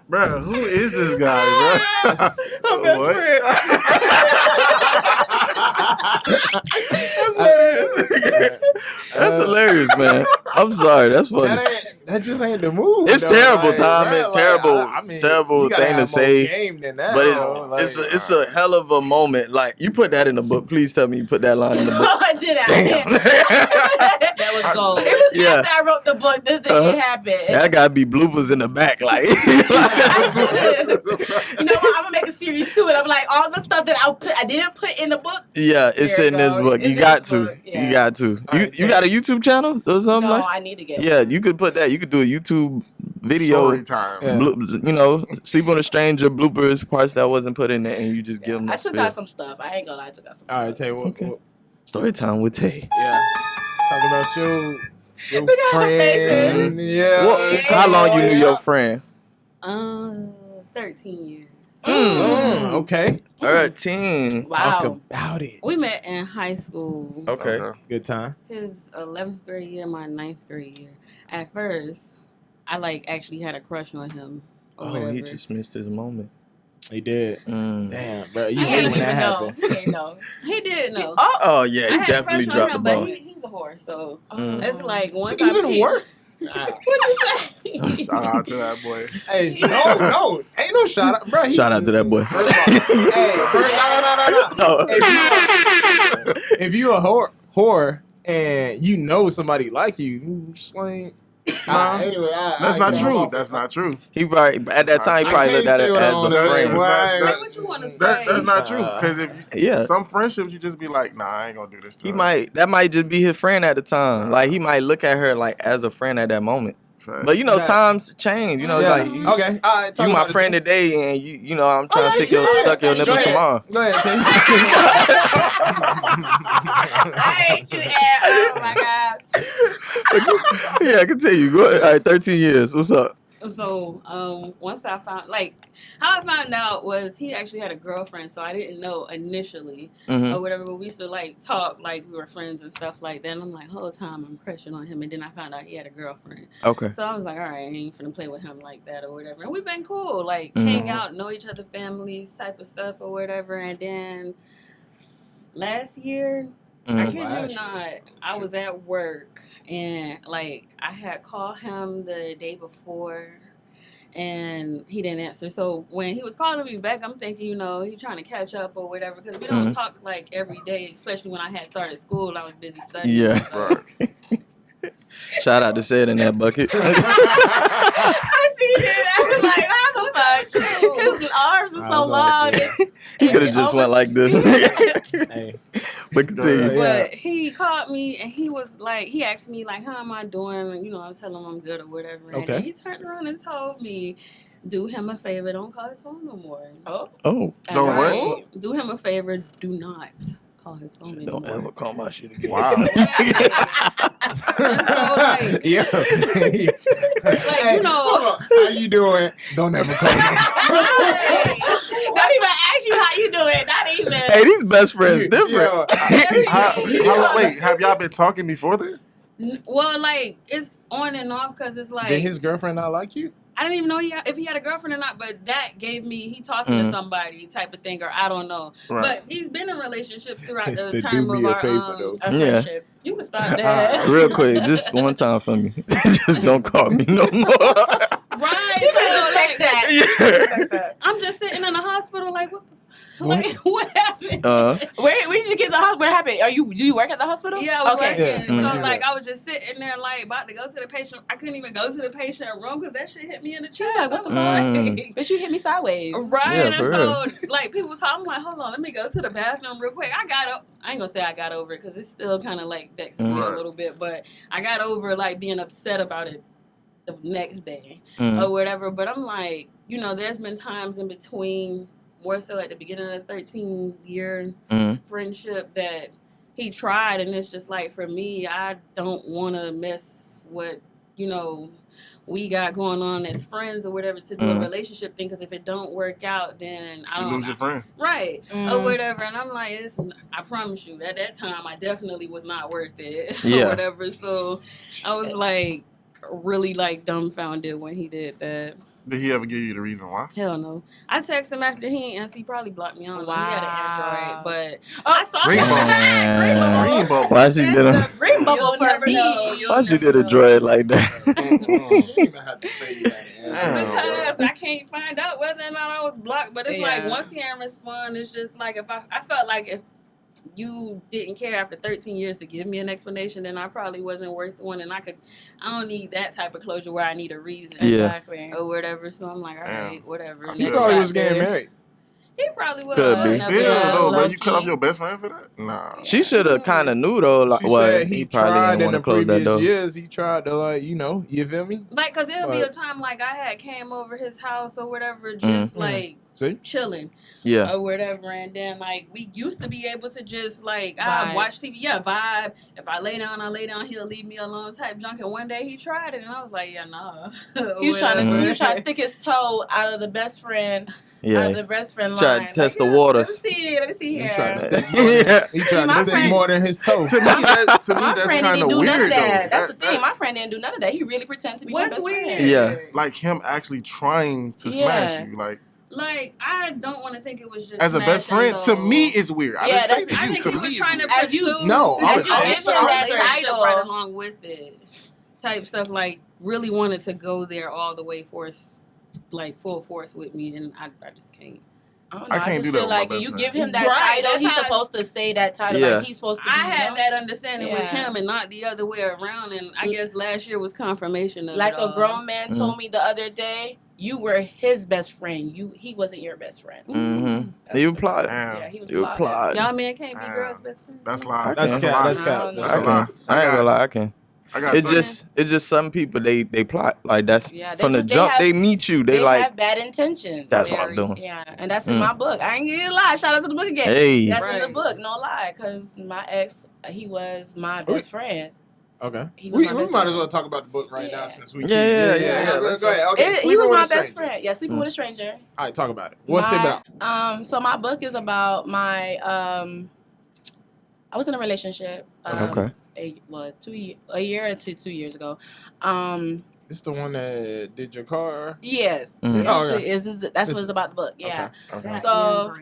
Bro, who is this guy, bro? My best What? friend. That's hilarious. That's hilarious, man. I'm sorry. That's funny. That just ain't the move. It's though. terrible, Like, Tom. right, It's terrible- I mean, terrible you gotta thing to have more say, game than that, But though. Like, it's a hell of a moment. Like, you put that in the book. Please tell me you put that line in the No, book. I didn't. Damn. That was gold. It was Yeah. after I wrote the book. This Uh-huh. thing happened. That gotta be bloopers in the back. Like, I should. You know what? I'm gonna make a series to it. I'm like all the stuff that I didn't put in the book. yeah, it's There in you this go. book. It's You in got this to. book, yeah. You got to. Alright, You got a YouTube channel or something No, like? I need to get. Yeah, one. you could put that. You could do a YouTube video. Story time. Yeah. Sleep on a stranger bloopers parts that wasn't put in there, and you just give them. I took out some stuff. I ain't gonna lie. I took out some all right, stuff. tell you what. Okay. what- story time with Tay. yeah, talk about your Look at her friend. Yeah. What, how long you knew your friend? 13 years. Okay. 13. Wow. Talk about it. We met in high school. Okay. Good time. His 11th grade year, my 9th grade year. At first, I actually had a crush on him or Oh, whatever. he just missed his moment. He did. Mm. Damn, bro. You He hate ain't when that even know. happened. He ain't know. He did know. Oh, Oh yeah, I he had definitely a crush dropped on the him, ball. but he's a whore, so Mm. it's like once It's even I worse. What you say? Shout out to that boy. Hey, no, ain't no shout out, bro. Shout out to that boy. First of all, hey, first, no. No. If you a whore and you know somebody like you, slang. Nah, Anyway, That's not true. That's not true. He probably at that time he I probably can't looked at say it what I as wanna a say. friend. Why? Say what you want to say. That's not true. Because if Yeah. some friendships, you just be like, nah, I ain't gonna do this. To He her. that might just be his friend at the time. Nah. Like he might look at her like as a friend at that moment. Fact. But you know, Nah. times change. You know, Yeah. like you, Okay. All right. talk you my about it, friend Tim. today, and you know, I'm trying to suck your Go nipples ahead. tomorrow. Go ahead, Tim. I hate you, Ed. Oh my god. Yeah, continue. Go ahead. All right, 13 years. What's up? So, once I found, how I found out was he actually had a girlfriend, so I didn't know initially Mhm. or whatever, but we used to, talk like we were friends and stuff like that, and I'm like, whole time I'm crushing on him, and then I found out he had a girlfriend. Okay. So I was like, all right, I ain't finna play with him like that or whatever. And we've been cool, Mhm. hang out, know each other families type of stuff or whatever, and then last year, I Mhm. kid Last you not, I was at work and I had called him the day before and he didn't answer. So when he was calling me back, I'm thinking, you know, he trying to catch up or whatever, because we don't talk like every day, especially when I had started school. I was busy studying. Yeah. So. Right. Shout out to Sid in that bucket. I see it. I was like, how the fuck? His arms are so long. He could have just went like this. Hey. But continue. Yeah. But he called me and he was like, he asked me like, how am I doing? And, you know, I was telling him I'm good or whatever. And Okay. then he turned around and told me, do him a favor, don't call his phone no more. Oh, Oh, No Right. way. Do him a favor, do not call his phone don't anymore. ever call my shit again. Wow. And so, like, Yeah. Hey, you know- hold on. How you doing? Don't ever call me. not even ask you how you doing. Not even. Hey, these best friends different. Wait, have y'all been talking before then? Well, like, it's on and off because it's like, Did his girlfriend not like you? I didn't even know if he had a girlfriend or not, but that gave me, he talking to somebody type of thing, or I don't know. Right. But he's been in relationships throughout It's the to term do of me a our, favor, though. A Yeah. friendship. you can stop that. Real quick, just one time for me. Just don't call me no more. Right. You So, can just like, text that. Yeah. Text that. I'm just sitting in the hospital like, what happened? Where did you get the hospital? What happened? Do you work at the hospital? Yeah, I was okay. working. Yeah. So, Mhm. like, I was just sitting there, like, about to go to the patient. I couldn't even go to the patient room because that shit hit me in the chest. like, what the I was fuck? like, But you hit me sideways. right. Yeah, And for so, like, people were talking, I'm like, hold on, let me go to the bathroom real quick. I ain't gonna say I got over it because it's still kind of, like, vexing me a Right. little bit. But I got over, like, being upset about it the next day Mm. or whatever. But I'm like, you know, there's been times in between, more so at the beginning of the 13-year Mm. friendship, that he tried, and it's just like, for me, I don't want to mess what, you know, we got going on as friends or whatever to do a relationship thing, because if it don't work out, then I You don't lose your friend. right Mm. or whatever. And I'm like, I promise you, at that time I definitely was not worth it Yeah. or whatever. So I was like really like dumbfounded when he did that. Did he ever give you the reason why? Hell no. I texted him after he ain't answer. He probably blocked me. I don't know. He had Wow. an Android, but Oh, I saw Green him. bubble. Green bubble. Why she did a Green bubble You'll for never me. know. You'll Why she never did a know. droid like that? She didn't even have to say that. Because I can't find out whether or not I was blocked. But it's like, Yeah. once he ain't respond, it's just like, if I felt like if you didn't care after 13 years to give me an explanation, then I probably wasn't worth one. And I don't need that type of closure where I need a reason. Yeah. Exactly. Or whatever. So I'm like, all Damn. right, whatever. He Next probably was chapter. getting married. He probably would Could have. be. Never Still, know. though, bro, low you cut key. off your best friend for that? Nah. She should have kind of knew though. Like, She well, said he he probably tried didn't in want the to close that previous door. years. He tried to, like, you feel me? Like, because there'll be a But- time like I had came over his house or whatever, just like See? chilling. Yeah. Or whatever, and then like we used to be able to just like Vibe. watch TV, vibe. If I lay down, I lay down. He'll leave me alone, type junk. And one day he tried it, and I was like, yeah, nah. He was trying Mhm. to stick his toe out of the best friend, out Yeah. of the best friend Try line. to test Like, the yeah, waters. Let me see He here. tried to stick more than, Yeah. he tried My to stick friend- more than his toe. To me, that's My friend kind didn't of do weird, none of that. though. That's the thing. My friend didn't do none of that. He really pretended to be my What's best weird? friend. Yeah. Like him actually trying to Yeah. smash you. Like I don't want to think it was just As a best smashing, friend, to though. me, it's weird. I Yeah, didn't say that's- to I you. think To he me, was it's trying to weird. As you- pursue No, as I'm you saying- give him I'm that saying- title right along with it, type stuff. Like really wanted to go there all the way full force with me, and I just can't. I don't know. I I can't just do that feel with my like best you friend. give him that Right, title, that's he's how- supposed to stay that title. Yeah. Like he's supposed to be. I had you know? that understanding with Yeah. him and not the other way around, and I guess last year was confirmation of Like it a all. grown man told me the other day, you were his best friend. He wasn't your best friend. Mm-hmm. You applied. Damn. Yeah, he was You plotting. applied. Y'all men can't be Damn. girls' best friends. That's lie. That's a cap, lie. that's cap, I don't that's I know. can. lie. I ain't gonna lie. I can. I got It's just some people they plot like that's Yeah, they from the just- they jump have- they meet you they They like have bad intentions. that's what I'm Very. doing. Yeah, and that's in my book. I ain't gonna lie. Shout out to the book again. Hey. That's in the Right. book. No lie, because my ex, he was my best friend. Okay. He was We my might best as friend. well talk about the book right now Yeah. since we Yeah, keep- yeah. Go ahead. Okay. He Sleeping was with my a best Stranger. friend. Yeah, sleeping with a stranger. All right, talk about it. What's it about? So my book is about my I was in a relationship. Okay. A year to 2 years ago. This the one that did your car? Yes. Mhm. This Oh, that's what it's about the book. Yeah. Okay. Okay. So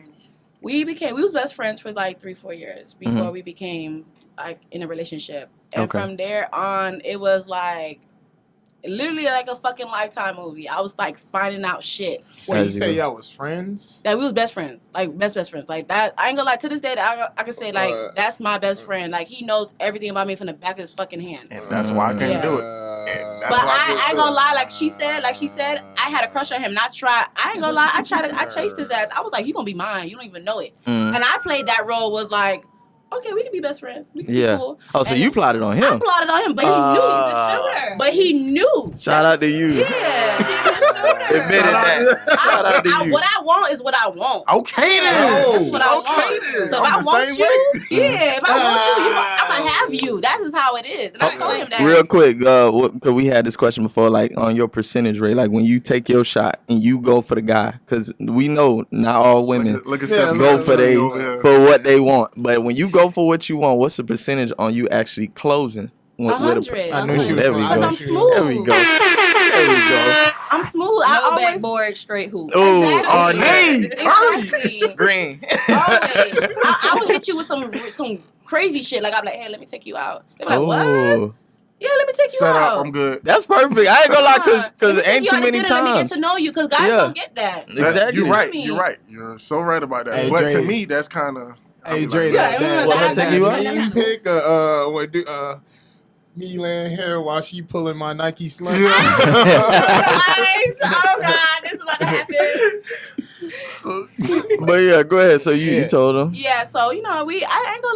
we was best friends for like 3-4 years before we became like in a relationship. And Okay. from there on, it was like literally like a fucking Lifetime movie. I was like finding out shit. Wait, you As you say go. y'all was friends? That we was best friends, like best friends, like that. I ain't gonna lie. To this day, I can say like that's my best friend. Like he knows everything about me from the back of his fucking hand. And that's why I couldn't Yeah. do it. And that's But why I couldn't I ain't do gonna it. lie. Like she said, I had a crush on him. And I tried. I ain't gonna lie. I chased his ass. I was like, you gonna be mine. You don't even know it. Mm. And I played that role. Was like, okay, we can be best friends. We can Yeah. be cool. Oh, so And you plotted on I him. plotted on him, but he knew. But he knew. Shout out to you. Yeah. Admitted that. Shout out to you. What I want is what I want. Okay then. That's what I Okay want. then. So if I'm I the want same you, way. yeah, if I want you, I'm gonna have you. That is how it is. And I told him that. Real quick, because we had this question before, like on your percentage rate, like when you take your shot and you go for the guy, because we know not all women Look at Yeah, Steph. go for Curry over here. for what they want, but when you go for what you want, what's the percentage on you actually closing? With 100. I knew she was There we gonna- go. I knew I'm she was smooth. There we go. There we go. I'm smooth. No I always backboard, straight hoop. Oh, Exactly. name Exactly. green. Always. I would hit you with some crazy shit. Like I'm like, hey, let me take you out. They're like, what? Oh, Yeah, let me take you Set out. up. I'm good. that's perfect. I ain't gonna lie, cause Let me it take ain't you too out to many dinner, Let me times. get to know you, because guys Yeah. don't get that. Exactly. You're right. Me. You're right. You're so right about that. Hey, but Dre. to me, that's kind of. Hey Dre, Yeah, that Well, I take you out? mean pick me laying here while she pulling my Nike slung. Guys, oh God, this is about to happen. But yeah, go ahead. So you Yeah. told him. Yeah, so I ain't gonna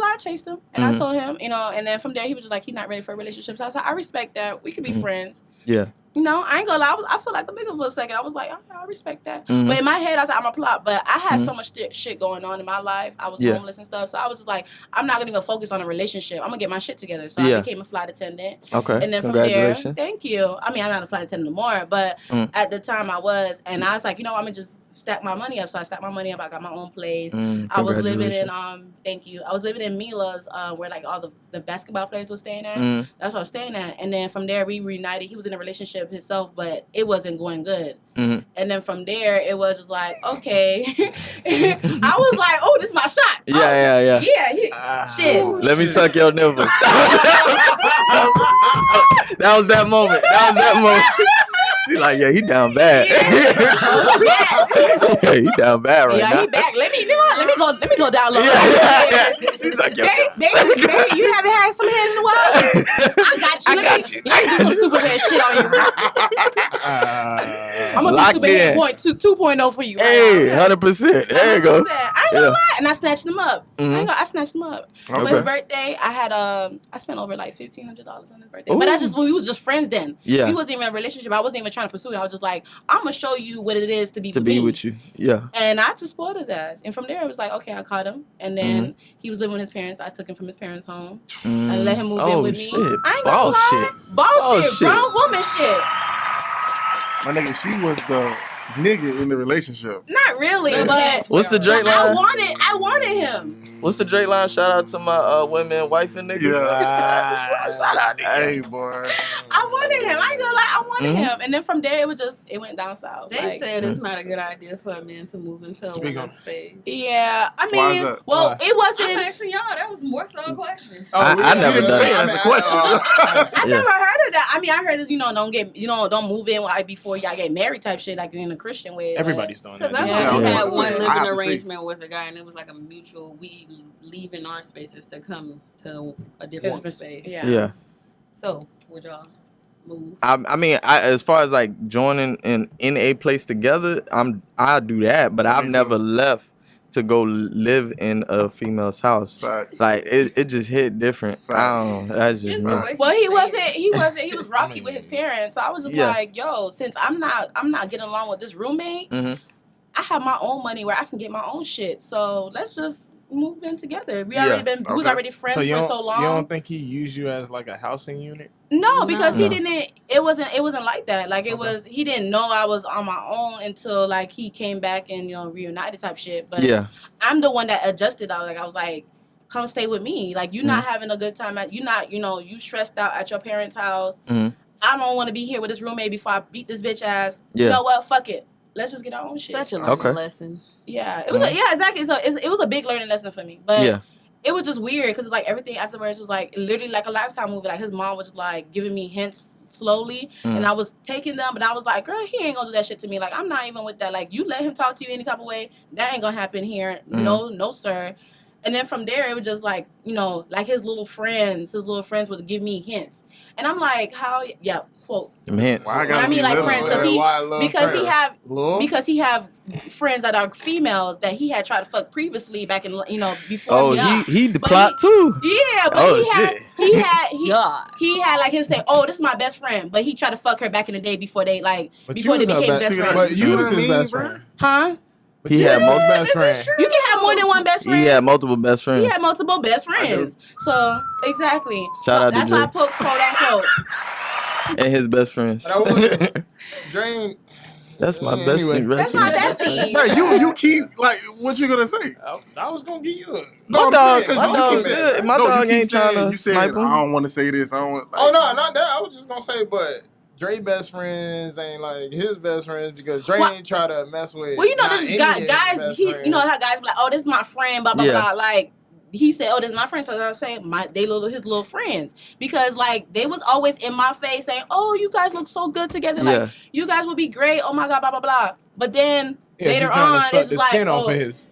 lie, I chased him, and Mhm. I told him, and then from there he was just like, he's not ready for a relationship. So I was like, I respect that. We could be Mhm. friends. Yeah. I ain't gonna lie. I feel like a nigga for a second. I was like, okay, I respect that. Mhm. But in my head, I was like, I'm a plot. But I had Mhm. so much shit going on in my life. I was Yeah. homeless and stuff. So I was just like, I'm not gonna go focus on a relationship. I'm gonna get my shit together. So Yeah. I became a flight attendant. Okay. And then from there, Congratulations. thank you. I mean, I'm not a flight attendant anymore, but Mm. at the time I was. And I was like, I'm gonna just stack my money up. So I stacked my money up. I got my own place. I was living in thank you. I was living in Mila's, where like all the basketball players were staying at. Mm. That's what I was staying at. And then from there we reunited. He was in a relationship himself, but it wasn't going good. Mhm. And then from there it was just like, okay. I was like, oh, this is my shot. Oh, Yeah. Yeah, shit. Let me suck your nipples. That was that moment. She's like, yeah, he down bad. Yeah, he down bad right Yeah, now. he back. Let me go down low. Yeah. He suck your Baby, you haven't had some head in a while? I got you. Let me do some Superman shit on you. I'm gonna Locked do Superman in. 2.0 for you. Right Hey, now. 100%. There you go. 100%. I ain't gonna lie, and I snatched him up. Mhm. I snatched him up. For Okay. his birthday, I had I spent over like $1,500 on his birthday. But that's just when we was just friends then. Yeah. We wasn't even in a relationship. I wasn't even trying to pursue it. I was just like, I'm gonna show you what it is to be To with be me. with you. Yeah. And I just spoiled his ass. And from there, it was like, okay, I caught him. And then he was living with his parents. I took him from his parents' home and let him move in with me. Shit. I ain't gonna Boss lie. shit. Boss Boss shit. shit. Grown woman shit. My nigga, she was the nigga in the relationship. Not really, but What's the Drake I line? wanted him. What's the Drake line? Shout out to my women, wife, and niggas. Yeah. Shout out to you. Hey, boy. I wanted him. I ain't gonna lie. I wanted Mhm. him. And then from there, it went down south. They Like, said it's not a good idea for a man to move into a Speak woman's on- space. yeah. I Why is mean, that? well, Why? it wasn't. I'm asking y'all. That was more so a question. I never done it. That's a question. I Yeah. never heard of that. I mean, I heard it, don't move in right before y'all get married type shit, like in a Christian way. but- Everybody's doing Because that. I've Yeah. only Yeah. had Yeah. one I living have to see. arrangement with a guy, and it was like a mutual. We leaving our spaces to come to a different space. Yeah. Yeah. So would y'all move? I mean, as far as like joining in a place together, I do that, but I've Me never too. left to go live in a female's house. Facts. Like it just hit different. I don't know. That's just Just me. the way Well, she he said it. was rocky with his parents. So I was just Yeah. like, yo, since I'm not getting along with this roommate, Mhm. I have my own money where I can get my own shit. So let's just move in together. We Yeah. we was Okay. already friends So you for don't, so long. you don't think he used you as like a housing unit? No, because No. he didn't. It wasn't like that. Like it Okay. was. He didn't know I was on my own until like he came back and reunited type shit. But Yeah. I'm the one that adjusted. I was like, come stay with me. Like you not having a good time at you not you stressed out at your parents' house. Mhm. I don't want to be here with this roommate before I beat this bitch ass. Yeah. You know what? Fuck it. Let's just get our own shit. Such a learning Okay. lesson. Yeah, it was. Yeah, exactly. So it was a big learning lesson for me. But Yeah. it was just weird because like everything afterwards was like literally like a Lifetime movie. Like his mom was like giving me hints slowly, and I was taking them, but I was like, girl, he ain't gonna do that shit to me. Like I'm not even with that. Like you let him talk to you any type of way, that ain't gonna happen here. No, sir. And then from there, it was just like, you know, like his little friends would give me hints. And I'm like, how, yeah, quote. Hints. Why I When gotta I mean be like little? friends, because he have friends that are females that he had tried to fuck previously back in, you know, before. Oh, he the But plot too. Yeah, but Oh, he had like his say, oh, this is my best friend, but he tried to fuck her back in the day before they like But before you they was her became best best friend. friends. But you was his mean, best bro? friend. Huh? But He you had was his multiple best friend. You can have more than one best friend. He had multiple best friends. He had multiple best friends. So exactly. Shout out to that's why I Dre. put quote unquote. And his best friends. But I wasn't. Drain. That's my Anyway. bestie. That's my bestie. Bro, you keep like what you gonna say? I was gonna give you a. My I'm dog- saying, 'cause my you dog's keep saying- good. My no, you dog keep ain't saying- tryna You said snipe him. I don't want to say this. I don't. Like, Oh no, not that. I was just gonna say, but Dre best friends ain't like his best friends because Dre Well- ain't try to mess with. Well, you know, not this any guy, of his guys, best you friends. know how guys be like, oh, this is my friend, blah blah Yeah. blah. Like he said, oh, this is my friend. So I was saying, his little friends, because like they was always in my face saying, oh, you guys look so good together. Yeah. Like you guys would be great. Oh my god, blah blah blah. But then Yeah, later she trying on, to suck it's the like, skin off oh, of his.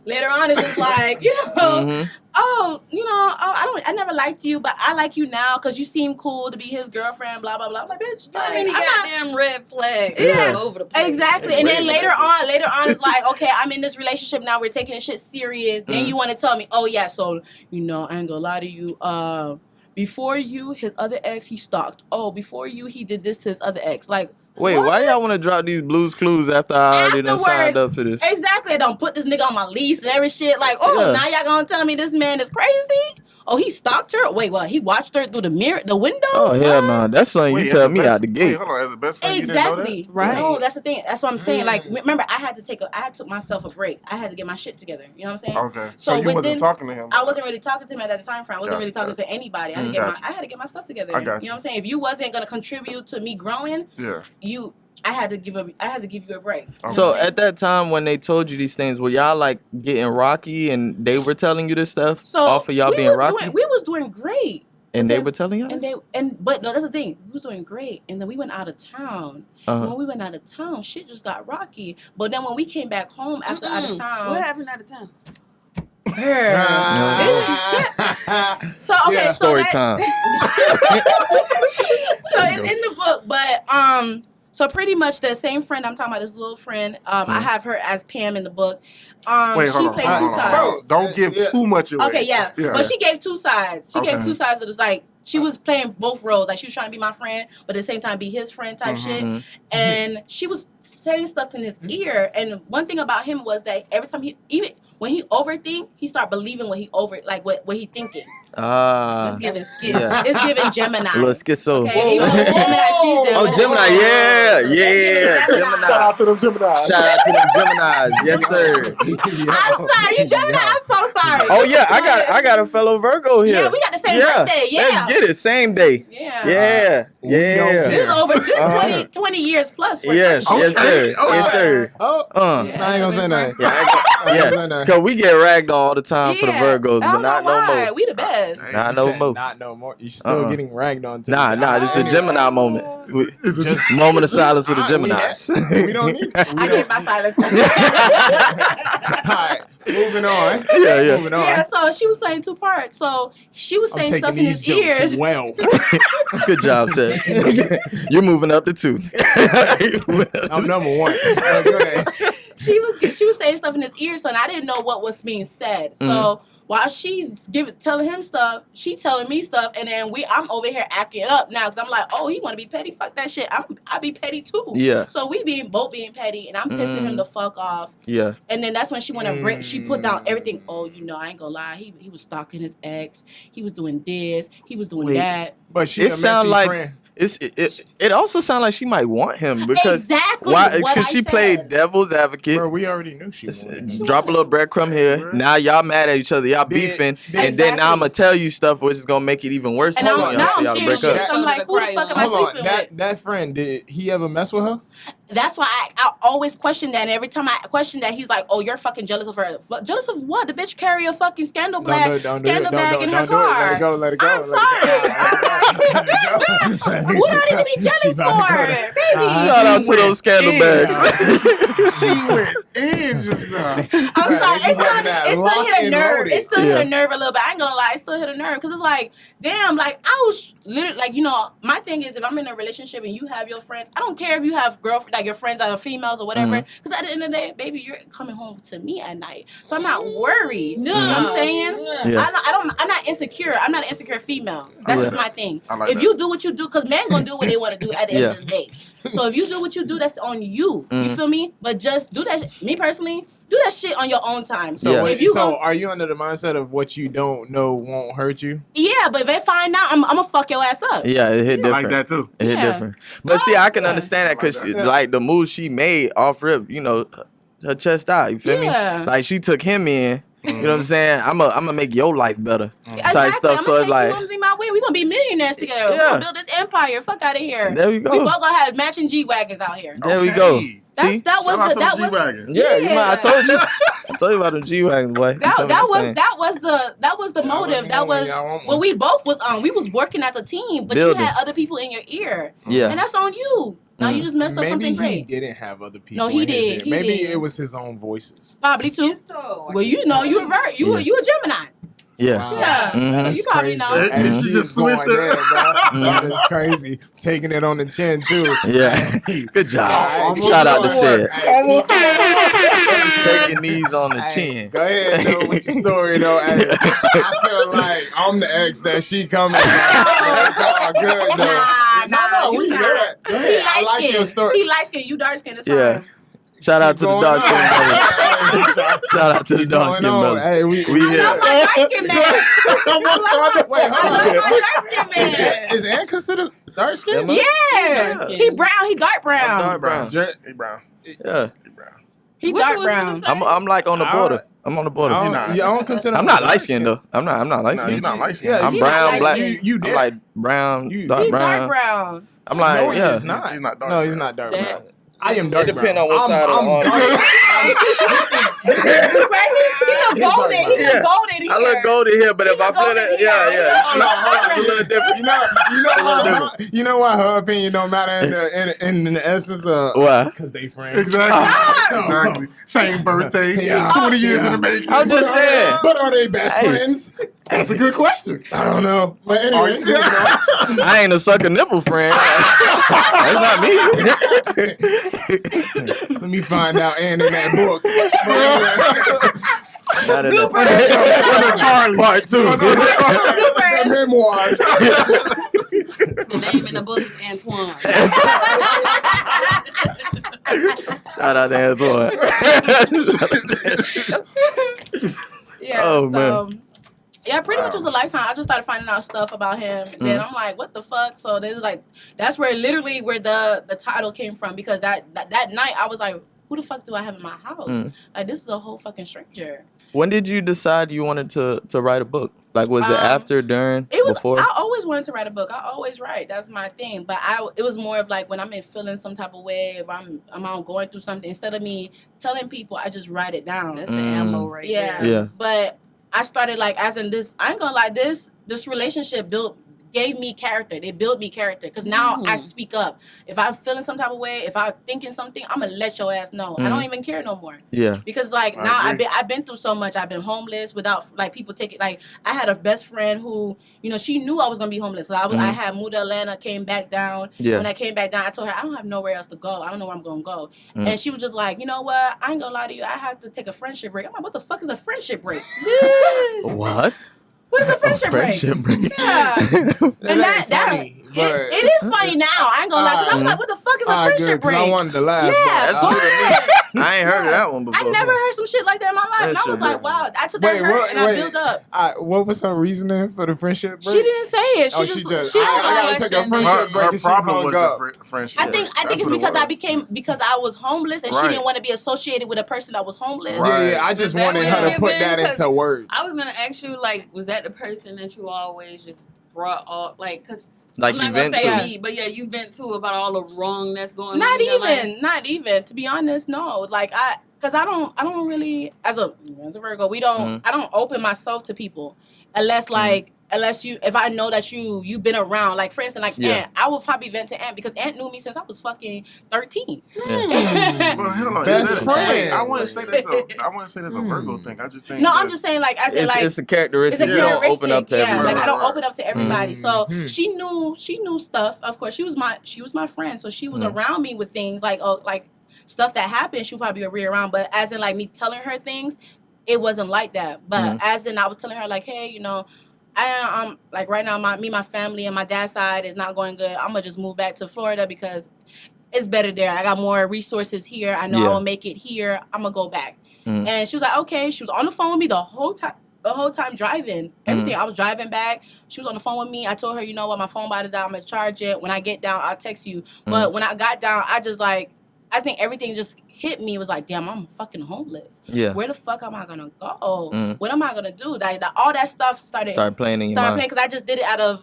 later on, it's just like, you know, Mhm. oh, you know, oh, I never liked you, but I like you now because you seem cool to be his girlfriend, blah blah blah. I'm like, bitch, How like, many I'm not- goddamn red flags Yeah. all over the place? Exactly. And then later on, it's like, okay, I'm in this relationship now. We're taking this shit serious. Then you want to tell me, oh yeah, so you know, I ain't gonna lie to you. Before you, his other ex, he stalked. Oh, before you, he did this to his other ex. Like, Wait, what? why y'all want to drop these Blues Clues after I already done Afterward. signed up for this? Exactly. Don't put this nigga on my lease and every shit. Like, oh, Yeah. now y'all gonna tell me this man is crazy? Oh, he stalked her. Wait, what? He watched her through the mirror, the window. Oh hell What? no, that's something wait, you as tell a me best- out the Wait, gate. hold on, as a best friend, you didn't know that? Exactly. Right. No, that's the thing. That's what I'm saying. Like, remember, I had took myself a break. I had to get my shit together. You know what I'm saying? Okay, so you within- wasn't talking to him. I wasn't really talking to him at that time frame. I wasn't really Gotcha, talking to anybody. I had, to Gotcha. I had to get my stuff together. I got You know what I'm saying? If you wasn't gonna contribute to me growing, Yeah. I had to give you a break. Okay. So at that time when they told you these things, were y'all like getting rocky and they were telling you this stuff So off of y'all we being was rocky? we was doing great. And they then- were telling y'all? But no, that's the thing. We was doing great, and then we went out of town. Uh-huh. When we went out of town, shit just got rocky. But then when we came back home after out of town, What happened out of town? So okay, Yeah. so Story that- time. So it's in the book, but so pretty much the same friend I'm talking about, this little friend. I have her as Pam in the book. Wait, She hold on, played hold two on, hold sides. on. Don't give Yeah. too much away. Okay, yeah. But she gave two sides. She gave Okay. two sides. It was like she was playing both roles. Like she was trying to be my friend, but at the same time be his friend type shit. Mhm. And she was saying stuff in his ear. And one thing about him was that every time even when he overthink, he start believing what he thinking. Ah. Let's get it. Yeah. It's giving Gemini. A little schizo. Okay, even though Gemini season. Oh, Gemini, yeah, yeah. Gemini. Gemini. Shout out to them Gemini. Shout out to them Geminis. Yes, sir. I'm sorry, you Gemini. I'm so sorry. Oh yeah, I got a fellow Virgo here. Yeah, we got the same birthday. Yeah. Let's get it. Same day. Yeah. Yeah. We don't Yeah. This is over. This is Uh-huh. 20 years plus. for Yes, her. yes, sir. Okay. Yes, sir. Oh, Yeah. I ain't gonna say nothing. Yeah, yeah. Cause we get ragged all the time for the Yeah. Virgos, I but don't not know no why. more. We the best. Not You no said more. Not no more. You still getting ragged on. to Nah, the- this is a Gemini moment. Just- Moment of silence for the We Geminis. don't need. I gave my silence. All right, moving on. Yeah. Moving on. Yeah, so she was playing two parts. So she was I'm saying taking stuff in these his jokes ears. well. Good job, sir. You're moving up to 2. I'm number one. Go ahead. She was saying stuff in his ears, and I didn't know what was being said. So while she's telling him stuff, she telling me stuff, and then I'm over here acting up now because I'm like, oh, he want to be petty. Fuck that shit. I be petty too. Yeah. So we both being petty, and I'm pissing him the fuck off. Yeah. And then that's when she went to break. She put down everything. Oh, you know, I ain't gonna lie. He was stalking his ex. He was doing this. He was doing that. But she It a sound messy like friend. it also sounds like she might want him because Exactly why? what Because I she said. played devil's advocate. Bro, we already knew she was. Drop a little breadcrumb here. Now y'all mad at each other. Y'all Did- beefing, did- and then now I'm Exactly. gonna tell you stuff which is gonna make it even worse. And for now y'all I'm to shitting break shit. up. So I'm like, who the fuck am I Hold on, sleeping with? that friend, did he ever mess with her? that's why I always question that. And every time I question that, he's like, "Oh, you're fucking jealous of her. Jealous of what? The bitch carry a fucking scandal bag in her car. Let it go. I'm sorry. Who do I need to be jealous for, baby? Shout out to those scandal bags. She went in just now. I'm sorry. It still hit a nerve. loaded. It still hit a nerve a little bit. I ain't gonna lie. It still hit a nerve because it's like, damn. Like I was literally like, my thing is if I'm in a relationship and you have your friends, I don't care if you have girlfriends, like your friends are females or whatever. Because at the end of the day, baby, you're coming home to me at night, so I'm not worried. You know what I'm saying? Yeah. I'm not insecure. I'm not an insecure female. That's just my thing. I like if that. you do what you do, because men gonna do what they want to do at the end of the day. So if you do what you do, that's on you. You feel me? But just do that. Me personally, do that shit on your own time. So Yeah. if you are you under the mindset of what you don't know won't hurt you? yeah, but if they find out, I'm gonna fuck your ass up. Yeah, it hit I different. like that too. It hit Yeah. different. But see, I can yeah. understand that because I like like the move she made off rip, her chest out. You feel Yeah. me? Like she took him in. You know what I'm saying? I'm gonna make your life better. Exactly. Type stuff. I'm So gonna it's take like, you under my wing. We gonna be millionaires together. We Yeah. gonna build this empire. Fuck out of here. there we go. We both gonna have matching G wagons out here. There we go. Okay. See? That was Shout out to that the was G-Wagon. Yeah, you might, I Yeah. told you. I told you about them G-Wagons, boy. that was the motive. me That one, was y'all want what one. we both was on. We was working as a team, but Building. you had other people in your ear. Yeah. And that's on you. Now you just messed up Maybe something he great. didn't have other people. No, he in his did. ear. He Maybe did. it was his own voices. Probably too. So, Well, you know, you a Gemini. Yeah. Wow. Yeah. Mhm. So you probably know. Hey, And she she's just going switched it. there, bro. That is crazy. Taking it on the chin too. Yeah. Good job. Almost Shout out to there. Sid. Almost Taking these on the Hey, chin. Go ahead, though, with your story, though. Hey, I feel like I'm the ex that she coming. It's all good, though. Nah, we you good. not. Go He ahead. I light like your skinned. story. He light skinned. You dark skinned. It's Yeah. fine. Shout out to the Going dark skin on. brothers. Shout Shout out to the dark skin brothers. Hey, we We I love here. my dark skinned man. Wait, I hold love on. my dark skinned man. Is Ann considered dark skin? Yeah. Yeah. Dark skin. He brown. He dark brown. Dark brown. Hey, Brown. Yeah. Hey, Brown. He What dark you was brown. gonna I'm like on the All border. right. I'm on the border. I He don't, not. yeah, I don't consider I'm him not dark light skinned though. I'm not light No, you're skinned. not light skinned. Yeah, I'm He not brown, light black. skinned. You I'm did. like brown, You- dark He dark brown. brown. I'm like, No, he yeah. is not. He's not dark No, he's brown. not dark That- brown. I am dark It brown. depends on what side of the arm. He look golden. He Yeah. look golden here. I look golden here, but if I look feel golden it, here. yeah. Hold on, hold on. It's a little different. You know why her opinion don't matter in the essence of Why? because they friends. Exactly. Exactly. Same birthday. Yeah. 20 years in the making. I'm just saying. But are they best Hey. friends? That's a good question. I don't know. But anyway, I ain't a sucker nipple friend. That's not me. let me find out Ann in that book. But Not in Blooper. that. Charlie part 2. anyway, the memoirs. The name in the book is Antoine. Shout out to Antoine. Yeah. Oh, so, yeah, pretty much was a lifetime. I just started finding out stuff about him. Then I'm like, what the fuck? So this is like, that's where literally where the title came from, because that night I was like, who the fuck do I have in my house? Like, this is a whole fucking stranger. When did you decide you wanted to write a book? Like, was it after, during, It was. before? I always wanted to write a book. I always write. That's my thing. But it was more of like when I'm feeling some type of way, if I'm out going through something, instead of me telling people, I just write it down. That's the ammo right Yeah. there. Yeah. But I started like, as in this, I ain't gonna lie, this relationship gave me character. They built me character, because now I speak up. If I'm feeling some type of way, if I'm thinking something, I'm gonna let your ass know. I don't even care no more. Yeah. Because like I now agree. I've been through so much. I've been homeless without like people taking, like I had a best friend who, she knew I was gonna be homeless. So I had moved to Atlanta, came back down. Yeah. When I came back down, I told her I don't have nowhere else to go. I don't know where I'm gonna go. And she was just like, you know what? I ain't gonna lie to you. I have to take a friendship break. I'm like, what the fuck is a friendship break? What? What is a friendship break? break. Yeah. And funny, but- it is funny now. I ain't gonna lie, because I'm like, what the fuck is a friendship break? I wanted to laugh. Yeah, That's go new to me. ahead. I ain't heard of that one before. I never heard some shit like that in my life. And I was Friendship like, break. wow. I took that hurt and I built up. What was her reasoning for the friendship break? She didn't say it. She Oh, just I was gotta like, take a Her- friendship break Her and she problem hung was up. the friendship. I think That's it's what it because was. because I was homeless and she Right. didn't want to be associated with a person that was homeless. Right. Yeah, I just Is that wanted what her it to put been? that 'Cause into words. I was gonna ask you, like, was that the person that you always just brought up? Like, cause Like I'm you not gonna vent say to. me, but yeah, you vent to about all the wrong that's going Not on. in your life. even. To be honest, no. Like because I don't really as a Virgo, we don't. I don't open myself to people unless if I know that you've been around. Like for instance, like Yeah. Aunt, I would probably vent to Aunt because Aunt knew me since I was fucking 13. Well, hell no. Best Is that- friend. wait, I wouldn't say that's a Virgo thing. I just think No, I'm that- just saying like I said It's, like it's a characteristic. it's a You don't characteristic. open up to everybody. Like I don't Right. open up to everybody. So Mhm. she knew stuff. Of course, she was my friend, so she was around me with things like stuff that happened. She would probably be around, but as in like me telling her things, it wasn't like that. But as in I was telling her like, hey, I'm like right now my family and my dad's side is not going good. I'm gonna just move back to Florida because it's better there. I got more resources here. I know I will make it here. I'm gonna go back. And she was like, okay. She was on the phone with me the whole time driving. Everything. I was driving back. She was on the phone with me. I told her, you know what, my phone about to die. I'm gonna charge it. When I get down, I'll text you. But when I got down, I think everything just hit me. It was like, damn, I'm fucking homeless. Yeah. Where the fuck am I gonna go? What am I gonna do? Like all that stuff started playing in your mind. because I just did it out of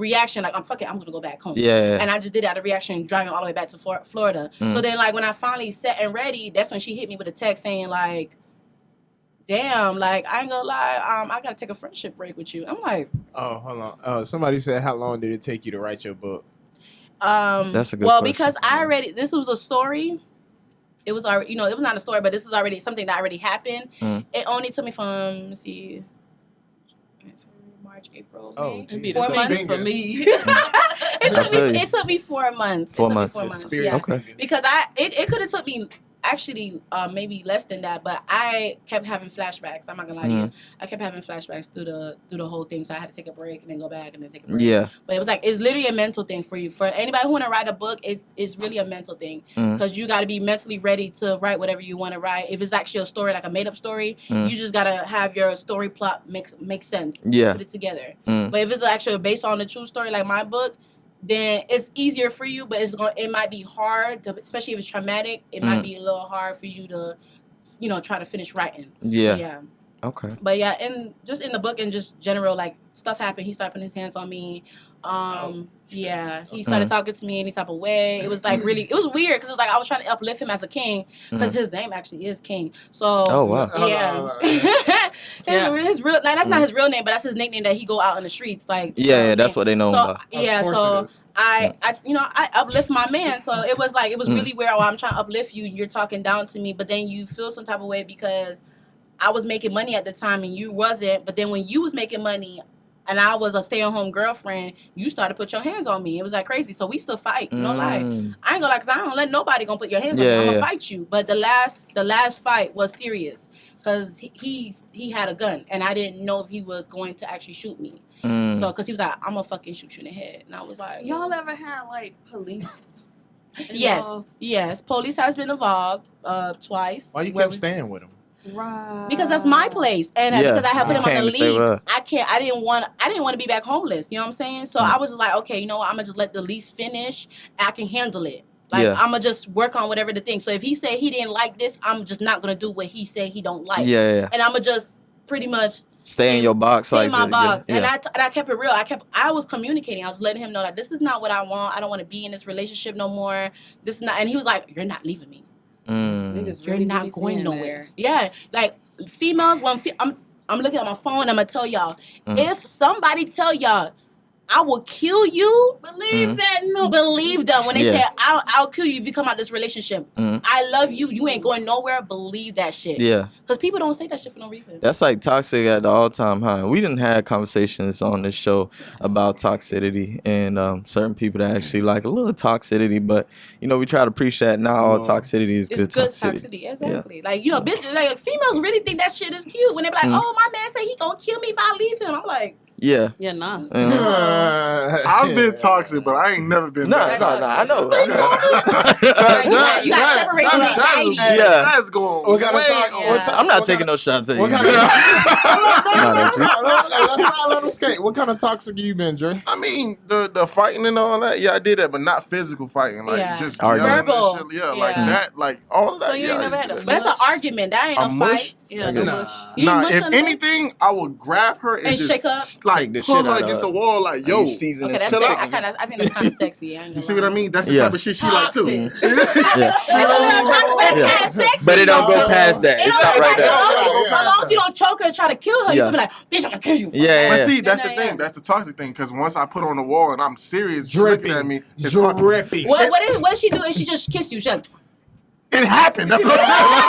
reaction. Like I'm gonna go back home. Yeah. And I just did it out of reaction, driving all the way back to Florida. So then like when I finally set and ready, that's when she hit me with a text saying like, damn, like I ain't gonna lie, I gotta take a friendship break with you. I'm like, Oh, hold on. Somebody said, how long did it take you to write your book? That's a good well, question. because this was a story. It was already, it was not a story, but this is already something that already happened. It only took me from, let's see, March, April, May. It'd Be 4 the months fingers for me. It took me 4 months. It 4 took me months. 4 months. Spirit Yeah. Okay. Because it could have took me actually maybe less than that, but I kept having flashbacks. I'm not gonna lie to you. I kept having flashbacks through the whole thing, so I had to take a break and then go back and then take a break. Yeah. But it was like it's literally a mental thing for you. For anybody who want to write a book, it's really a mental thing because you got to be mentally ready to write whatever you want to write. If it's actually a story, like a made up story, you just gotta have your story plot make sense. Yeah. Put it together. But if it's actually based on a true story, like my book, then it's easier for you, but it might be hard, especially if it's traumatic. It might be a little hard for you to, try to finish writing. Yeah. So, yeah. Okay. But yeah, and just in the book and just general, like stuff happened. He started putting his hands on me. He started talking to me any type of way. It was like really, it was weird because it was like I was trying to uplift him as a king because his name actually is King. So Oh wow. yeah, his real that's not his real name, but that's his nickname that he go out in the streets like. Yeah, that's what they know So about. yeah, Of course so it is. I uplift my man. So it was really weird. While I'm trying to uplift you, you're talking down to me, but then you feel some type of way because I was making money at the time and you wasn't. But then when you was making money and I was a stay-at-home girlfriend, you started to put your hands on me. It was like crazy. So we still fight. No lie. I ain't gonna lie, because I don't let nobody gonna put your hands on me. I'm gonna fight you. But the last fight was serious because he had a gun and I didn't know if he was going to actually shoot me. So because he was like, I'm gonna fucking shoot you in the head. And I was like, Y'all ever had like police? Yes. Police has been involved twice. Why you Where kept we- staying with him? Right. Because that's my place, and Yeah, because I had put you him on came the to stay with lease, her. I didn't want to be back homeless. You know what I'm saying? So I was just like, okay, you know what? I'm gonna just let the lease finish. I can handle it. Like Yeah. I'm gonna just work on whatever the thing. So if he said he didn't like this, I'm just not gonna do what he said he don't like. Yeah. And I'm gonna just pretty much Stay in your box, stay like in my box. Yeah. And I kept it real. I was communicating. I was letting him know that this is not what I want. I don't want to be in this relationship no more. This is not. And he was like, "You're not leaving me. Niggas You're really not be going saying nowhere." Yeah, like females. I'm looking at my phone. I'm gonna tell y'all. If somebody tell y'all, I will kill you. Believe that. No. Believe them when they Yeah. say I'll kill you if you come out this relationship. I love you. You ain't going nowhere. Believe that shit. Yeah. Because people don't say that shit for no reason. That's like toxic at the all-time high. We didn't have conversations on this show about toxicity and certain people that actually like a little toxicity, but we try to preach that not all toxicity is It's good good toxicity. toxicity, exactly. Like bitches, like females really think that shit is cute when they're like, "Oh, my man said he gonna kill me if I leave him." I'm like, Yeah. Yeah, nah. I've been toxic, but I ain't never been No, that no, no, I toxic. know. you gotta separate the anxiety. Yeah. That's going What kind of way talk- over. what I'm not taking no shots at you. What kind of Not at you. Let's not let him skate. What kind of toxic you been, Dre? I mean, the fighting and all that. Yeah, I did that, but not physical fighting. Like Yeah. just Argument. yelling and Verbal. shit. Yeah, Yeah. like that. Like all of that. So you yeah, ain't I never used had to a do But that's an argument. That ain't A a mush? fight. Yeah, Okay. no Nah. mush. You Nah, mush if on the anything, I would grab her and just shake up? like Shake the pull shit her out against of the wall, like, yo. You season Okay, and that's Chill shit. sexy. I think that's kind of sexy. I ain't You gonna see what I lie. mean? That's the Yeah. type of shit she like too. Toxic. Yeah. That's Yeah. kind of sexy. But it don't go though. past that. It It's don't not go right past there. that. Yeah. As long as you don't choke her and try to kill her, you Yeah. can be like, bitch, I'm gonna kill you. Yeah, But yeah. see, that's Yeah, the yeah. thing. That's the toxic thing. Because once I put her on the wall and I'm serious, she looking at me. It's hard. dripping. What does she do if she just kiss you? She like, It happened. That's what I'm saying.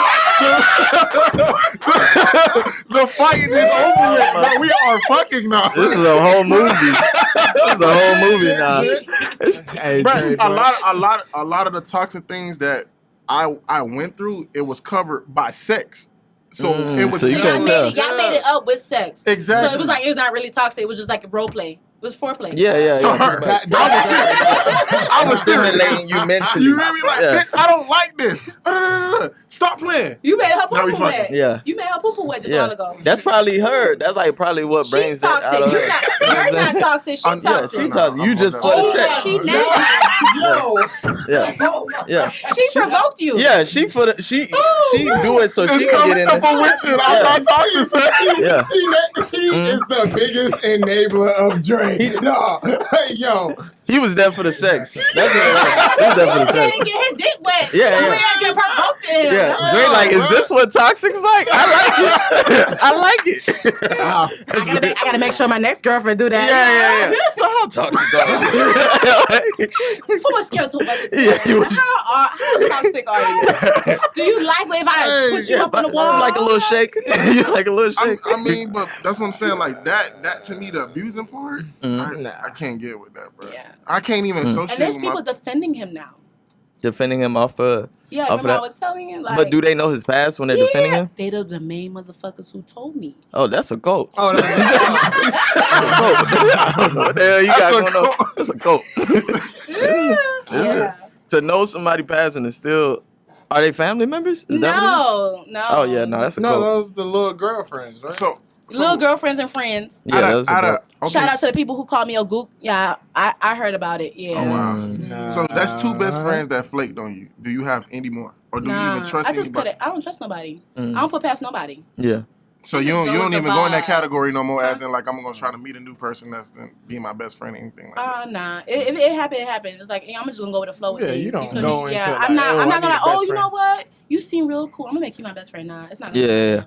The fighting is over with, bro. We are fucking now. This is a whole movie. This is a whole movie now. Hey, Bruh, Trey, a lot of the toxic things that I went through, it was covered by sex. So it was so you can't tell. y'all made it up with sex. Exactly. So it was like, it was not really toxic. It was just like a role play. It was foreplay. Yeah, yeah, To yeah. her. But I was stimulating serious. you mentally. You hear me? Like, Yeah. bitch, I don't like this. Stop playing. You made her Now we poo-poo fucking. wet. Yeah. You made her poo-poo wet just a while ago. That's probably her. That's like probably what brings She's that toxic. out of her. You're not toxic. She's I'm- Yeah, toxic. she toxic. You just for the Oh, sex. she Yeah, She provoked you. yeah. She for the she do it so she It's can coming get to in. There. fruition. I'm Yeah. not talking sex. Yeah. See, is the biggest enabler of Drake. No, hey, yo, He was there for the sex. That's what it was. He was there for the He sex. didn't get his dick wet. Yeah, So yeah. we had to get provoked to him. Yeah, Dre like, is this what toxic's like? I like it. I like it. I gotta make sure my next girlfriend do that. Yeah. So how toxic are you? So much skill to it. Yeah, you- How toxic are you? Do you like if I put you up on the wall? Like a little shake. You like a little shake. I mean, but that's what I'm saying. Like that to me, the abusing part, I can't get with that, bro. Yeah. I can't even associate And there's with people my. defending him now. Defending him off Yeah, off of remember I that. was telling you, like, But do they know his past when they're defending him? They the main motherfuckers who told me. Oh, that's a goat. oh, that's I don't know what the hell you That's got a going on. That's a goat. Yeah. To know somebody passing is still. Are they family members? Is that what it is? No. Oh yeah, no, that's a no, goat. those the little girlfriends, right? So Little girlfriends and friends. Yeah, that's a goat. okay, Shout out to the people who called me a gook. Yeah, I heard about it. Yeah. Oh wow. Nah. So that's two best friends that flaked on you. Do you have any more, or do you Nah, even trust I just anybody? couldn't. I don't trust nobody. Mm. I don't put past nobody. Yeah. So you Just don't go with the even go in that vibe. category no more. As in, like, I'm gonna try to meet a new person that's gonna be my best friend, or anything like that. Nah. If it happens, it happens. It's like, yeah, I'm just gonna go with the flow with Yeah, things. you don't feel go me? into Yeah, like, I'm not. oh, I'm I not need gonna. a Oh, best you friend. know what? You seem real cool. I'm gonna make you my best friend. Nah, it's not. Yeah, Gonna yeah.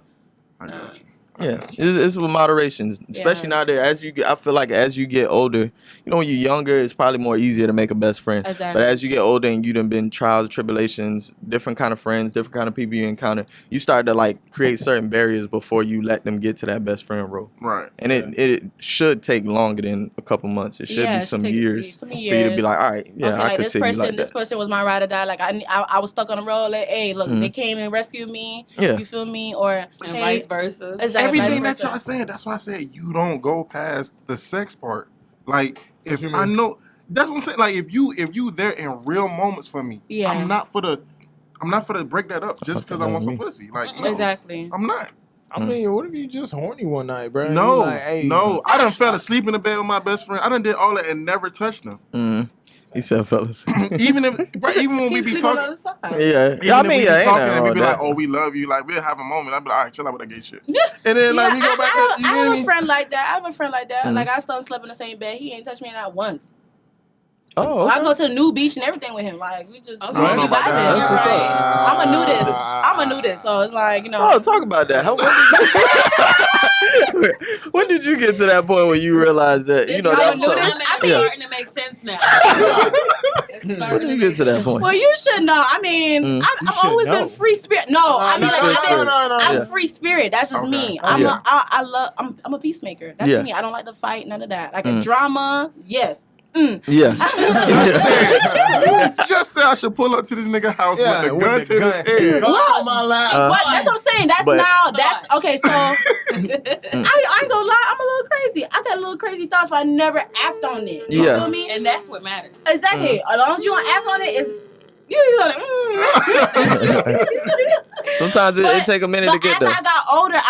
I got you. Yeah, it's with moderation, especially nowadays. As you get, I feel like as you get older, you know, when you're younger, it's probably more easier to make a best friend. Exactly. But as you get older and you done been trials, tribulations, different kind of friends, different kind of people you encounter, you start to like create certain barriers before you let them get to that best friend role. Right. And it should take longer than a couple months. It should Yeah, be it should some take years some for you to be years. like, all right, yeah, okay, I like could this see you person, like this that. person was my ride or die. Like I was stuck on the road. Like, hey, look, they came and rescued me. Yeah. You feel me? Or And vice versa. Exactly. Everything vice that y'all versa. saying, that's why I said you don't go past the sex part. Like, if you I mean? know, that's what I'm saying. Like, if you there in real moments for me, Yeah. I'm not for the break that up just because I want some pussy. Like, no, Exactly. I'm not. I mean, what if you just horny one night, bro? No, You like, hey, no. I done fell asleep in the bed with my best friend. I done did all that and never touched them. He said, fellas. Even when we He's be sleeping on talking. the other side. Yeah, Even I if mean, we be yeah, ain't talking nothing and we wrong be with like, that. oh, we love you. Like, we'll have a moment. I'll be like, all right, chill out with that gay shit. And then, like, we go back I to, you have hear a me? friend like that. I have a friend like that. Like, I still done slept in the same bed. He ain't touched me not once. Oh, I okay. go to the new beach and everything with him. Like, we just Okay. we I don't know vibing. about that. That's what's Right. up. I'm a nudist. I'm a nudist. So it's like, you know. Oh, talk about that. When did you get to that point where you realized that This you know is that was how something? it's Yeah. starting to make sense now. It's When starting did you get to that point? Well, you should know. I mean, I've should always know. been free spirit. No, I mean, like, I'm Yeah. free spirit. That's just Okay. me. Yeah. I'm a peacemaker. That's Yeah. me. I don't like to fight, none of that. Like a drama, yes. Yeah. You just said I should pull up to this nigga house Yeah, with the gun to his head. Gun Look, on my lap. But that's what I'm saying. That's But- now. That's okay. So I ain't gonna lie. I'm a little crazy. I got little crazy thoughts, but I never act on it. You Yeah. feel me? And that's what matters. Exactly. As long as you don't act on it, it's you like. Sometimes it take a minute to But get as there. I got older,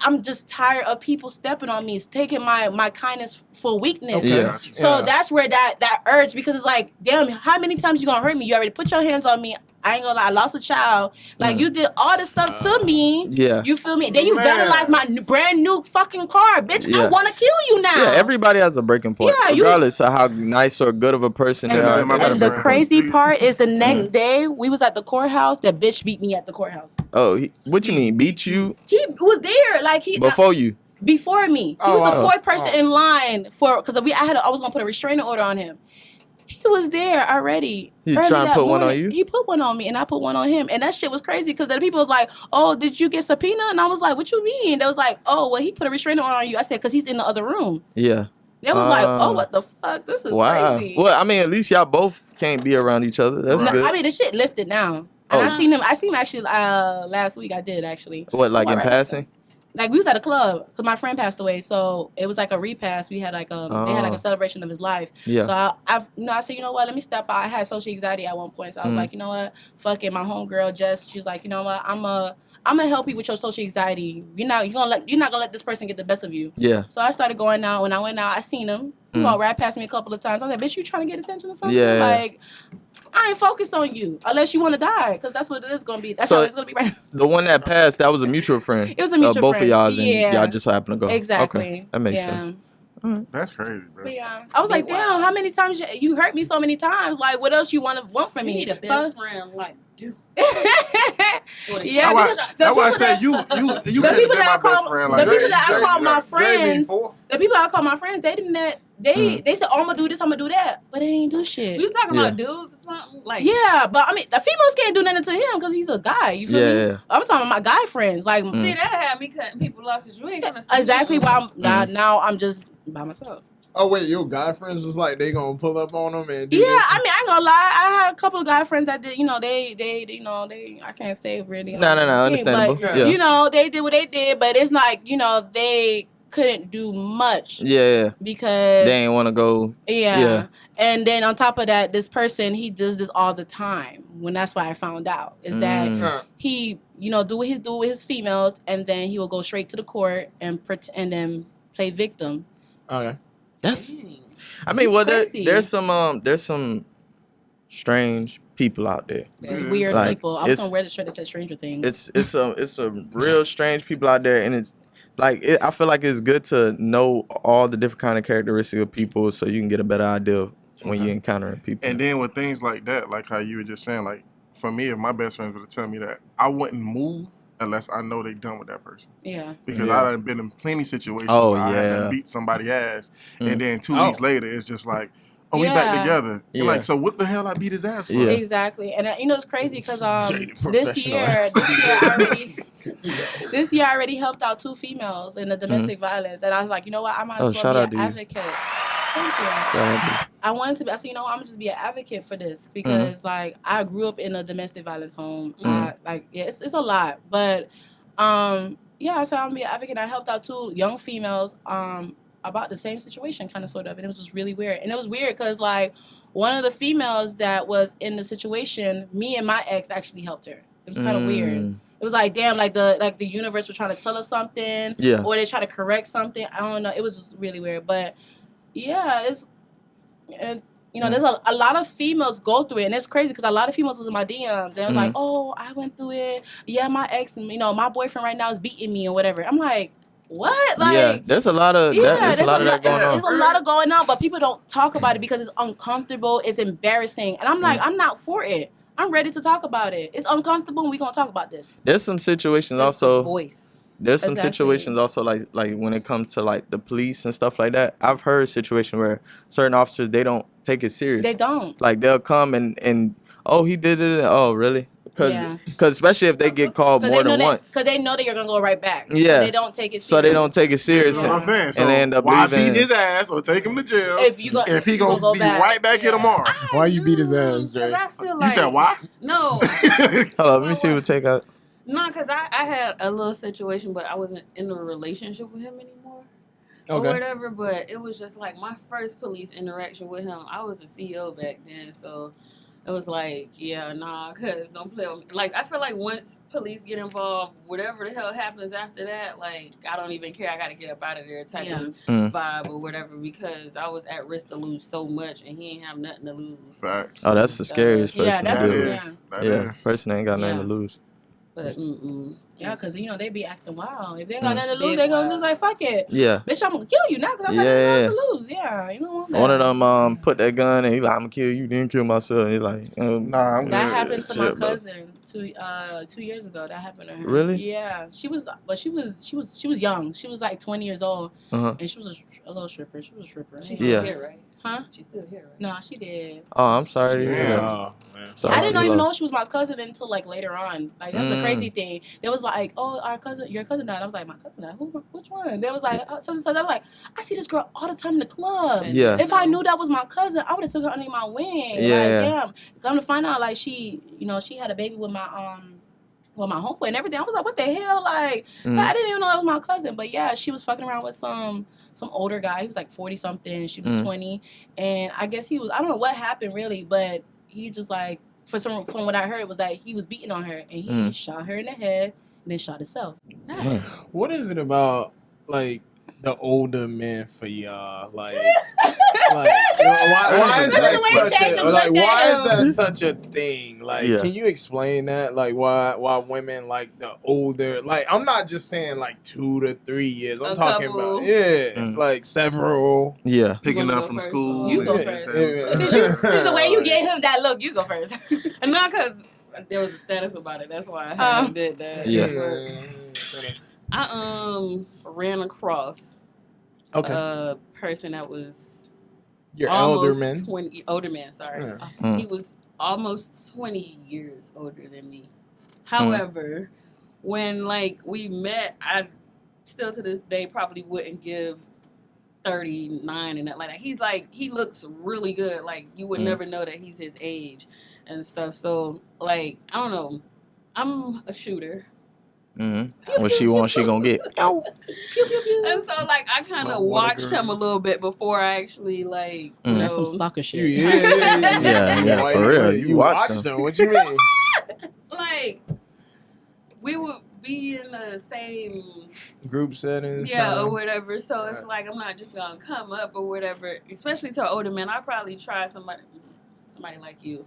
I'm just tired of people stepping on me. It's taking my kindness for weakness. Yeah. So Yeah. that's where that urge, because it's like, damn, how many times you gonna hurt me? You already put your hands on me. I ain't gonna lie, I lost a child. Like, you did all this stuff to me. Yeah. You feel me? Then you Man. vandalized my brand new fucking car. Bitch, I Yeah. want to kill you now. Yeah, everybody has a breaking point, Yeah, you- regardless of how nice or good of a person they And, are. my they got a and the breaking point. crazy part is the next day, we was at the courthouse. That bitch beat me at the courthouse. Oh, what you mean? Beat you He was there. Like, he... before you? Before me. He was the Oh, fourth person in line for... Because I was going to put a restraining order on him. He was there already. He early trying to that put one on morning. you? He put one on me, and I put one on him. And that shit was crazy because the people was like, oh, did you get subpoena? And I was like, what you mean? They was like, oh, well, he put a restraining order on you. I said, because he's in the other room. Yeah. They was like, oh, what the fuck? This is Wow. crazy. Well, I mean, at least y'all both can't be around each other. That's No, good. I mean, the shit lifted now. Oh. And I seen him actually last week. I did, actually. What, like All in right. passing? Like, we was at a club because my friend passed away, so it was like a repast. We had like they had like Oh. a celebration of his life. Yeah. So I said, you know what, let me step out. I had social anxiety at one point, so I was like, you know what, fuck it. My homegirl Jess, she was like, you know what, I'm gonna help you with your social anxiety. You're not gonna let this person get the best of you. Yeah. So I started going out. When I went out, I seen him. He walked right past me a couple of times. I was like, bitch, you trying to get attention or something? Yeah. Like, I ain't focused on you unless you want to die, because that's what it is gonna be. That's So- how it's gonna be right now. The one that passed, that was a mutual friend. It was a mutual both friend. of y'all's, and Yeah. y'all just happened to go. Exactly. Okay. That makes Yeah. sense. That's crazy, bro. But yeah, I was like, Big damn, wild. how many times you hurt me so many times? Like, what else you want from You me? need a So- best friend like you. Yeah, That's because why, the that's why I people said that- you the couldn't have people been that my I best call friend. the Like people that I Dre- call my Dre friends, before. the people I call my friends, they didn't that they said, oh, I'm gonna do this, I'm gonna do that, but they ain't do shit. You talking Yeah. about dudes or something? Like, Yeah, but I mean, the females can't do nothing to him because he's a guy. You feel Yeah, me? yeah. I'm talking about my guy friends. Like, see, that'll have me cutting people off because you ain't gonna see exactly me. why now I'm just by myself. Oh wait, your guy friends was like they gonna pull up on them and do Yeah, this? I mean, I ain't gonna lie. I had a couple of guy friends that did, they I can't say really. No, understandable. But, Yeah. they did what they did, but it's like, they couldn't do much Yeah. because, They ain't want to go. yeah. Yeah. And then on top of that, this person, he does this all the time. When that's why I found out is that he, do what he do with his females, and then he will go straight to the court and then play victim. Okay. That's. Dang. I mean, It's well, crazy. there's some strange people out there. It's weird Like, people. I was it's- gonna wear the shirt that says Stranger Things. It's a real strange people out there, and it's like I feel like it's good to know all the different kind of characteristics of people, so you can get a better idea when you're encountering people. And then with things like that, like how you were just saying, like for me, if my best friends would tell me that, I wouldn't move unless I know they done with that person. Yeah. Because Yeah. I done been in plenty situations Oh, where I had yeah. to beat somebody ass, Mm. and then 2 Oh. weeks later, it's just like, oh, we back Yeah. together. You're Yeah. like, so what the hell I beat his ass for? Yeah. Exactly, and it's crazy because Jaded this year this year I already helped out 2 females in the domestic violence, and I was like, you know what, I might Oh, as shout well out be to an you. advocate. Thank you. So, I wanted to be. I said, I'm gonna just be an advocate for this because like I grew up in a domestic violence home. It's a lot, but yeah, I said I'm gonna be an advocate. I helped out 2 young females about the same situation, kind of sort of, and it was just really weird. And it was weird because like one of the females that was in the situation, me and my ex actually helped her. It was kind of weird. It was like, damn, like the universe was trying to tell us something, Yeah. or they try to correct something. I don't know. It was just really weird, but yeah, there's a lot of females go through it, and it's crazy because a lot of females was in my DMs and it was like, oh, I went through it. Yeah, my ex, my boyfriend right now is beating me or whatever. I'm like, what? Like, yeah, there's a lot of there's a lot of that going on. There's a lot of going on, but people don't talk about it because it's uncomfortable, it's embarrassing, and I'm like, I'm not for it. I'm ready to talk about it. It's uncomfortable, and we're gonna talk about this. There's some situations That's the also. voice. There's some Exactly. situations also like when it comes to like the police and stuff like that. I've heard situations where certain officers, they don't take it serious. They don't. Like they'll come and oh, he did it. Oh, really? Yeah. Because especially if they get called more than once. Because they know that you're gonna go right back. Yeah. So they don't take it. So they serious. don't take it serious. That's what I'm saying. So and they end up why leaving. beat his ass or take him to jail If you go, if he you gonna go be back. right back here tomorrow? Why you beat his ass, 'Cause Dre? I feel You like said why? no, Hold on, let me see what take out. no, because I had a little situation, but I wasn't in a relationship with him anymore. Or Okay. whatever, but it was just like my first police interaction with him. I was a CEO back then, so it was like, yeah, nah, cause don't play with me. Like, I feel like once police get involved, whatever the hell happens after that, like, I don't even care. I gotta get up out of there type of vibe or whatever, because I was at risk to lose so much, and he ain't have nothing to lose. Facts. Oh, that's the scariest person. Yeah, that's to That deal what- with. is. That Yeah, is. person ain't got nothing to Yeah. lose. But Yeah, because, they be acting wild. If they ain't got nothing to lose, Big they gonna wild. just like, fuck it. Yeah. Bitch, I'm gonna kill you now because I got Yeah. nothing else to lose. Yeah, you know what I'm One of saying? them put that gun and he like, I'm gonna kill you, then kill myself. And he like, Nah, I'm That good. happened to Chill, my bro. cousin 2 years ago. That happened to her. Really? Yeah, she was young. She was like 20 years old, Uh-huh. and she was a little stripper. She was a stripper. she's Yeah. still here, right? Huh? She's still here, right? No, she did. Oh, I'm sorry to hear Damn. that. Oh, man. Sorry I didn't to even hear know she was my cousin until like later on. Like that's the crazy thing. They was like, "Oh, your cousin died." I was like, "My cousin died? Which one?" They was like, so. I was like, "I see this girl all the time in the club." Yeah. If I knew that was my cousin, I would have took her under my wing. Yeah. Like, damn. Come to find out, like she had a baby with my homeboy and everything. I was like, what the hell? Like, I didn't even know that was my cousin. But yeah, she was fucking around with some older guy. He was like 40 something. She was 20, and I guess I don't know what happened really, but he just like from what I heard was that he was beating on her and he shot her in the head and then shot himself. What is it about like the older men for y'all? Like, why is that such a thing? Like, Yeah. can you explain that? Like, why women like the older? Like, I'm not just saying like 2 to 3 years. I'm A talking couple. about like several. Yeah. Picking wanna up go from first? school. You go and first. stuff. Yeah. Since the way you gave him that look, you go first. And not because there was a status about it. That's why I did that. Yeah. I ran across Okay. a person that was Your almost elder men. 20 older man. Sorry, Yeah. he was almost 20 years older than me. However, when like we met, I still to this day probably wouldn't give 39 and that like that. He's like he looks really good. Like you would never know that he's his age and stuff. So like I don't know. I'm a shooter. What she wants, she gonna get. And so, like, I kind of watched him a little bit before I actually, like, you That's some know, stalker shit. Yeah, Why for real. You You watched watched them. them. What you mean? like, we would be in the same, Group settings. yeah, kinda? or whatever. So it's like, I'm not just going to come up or whatever, especially to an older man. I'd probably try somebody like you,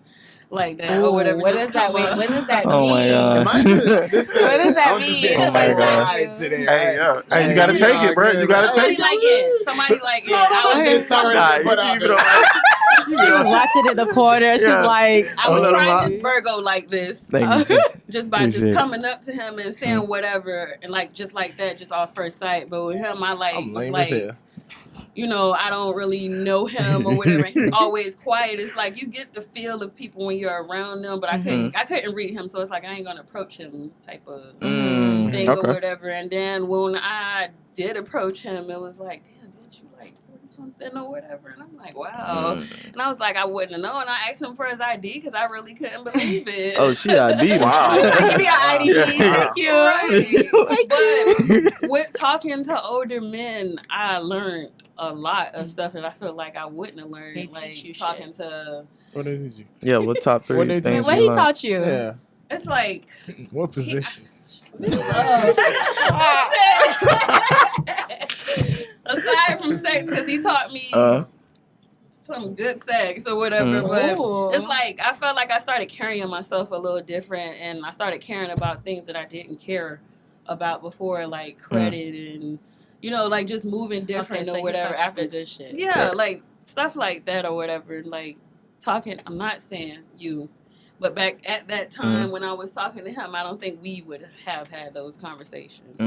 like that, or whatever. What just does that come mean? up. What does that mean? Oh my Am I god. just- What does that I'm just mean? getting Oh my my God. ride today. Hey, yeah. Hey, you gotta Yeah, take it, bro. You gotta Somebody take like it. it. Somebody like it. I would It's just already Nah, put you out keep it there. on. She was watching in the corner. She's Yeah. like, I would Hold on, try Ma. this Virgo like this. Thank you. Just by Appreciate just it. coming up to him and saying whatever and like just like that, just off first sight. But with him, I like I'm was lame like, as hell. you know, I don't really know him or whatever. He's always quiet. It's like you get the feel of people when you're around them, but I couldn't read him, so it's like I ain't gonna approach him type of thing or Okay. whatever. And then when I did approach him, it was like, damn, bitch, you like 40 something or whatever. And I'm like, wow. And I was like, I wouldn't have known. I asked him for his ID because I really couldn't believe it. Oh, she ID'd. Wow. give me your ID, please. Yeah. Thank you. Right. But with talking to older men, I learned a lot of stuff that I feel like I wouldn't have learned. They Like teach you talking to, What is it? Yeah, what top three What they things What you he learned? taught you? Yeah. it's like, What position? aside from sex, because he taught me some good sex or whatever, but Ooh. it's like I felt like I started carrying myself a little different, and I started caring about things that I didn't care about before, like credit and you know, like just moving different or whatever. After good shit. yeah, like stuff like that or whatever. Like talking, I'm not saying you, but back at that time when I was talking to him, I don't think we would have had those conversations.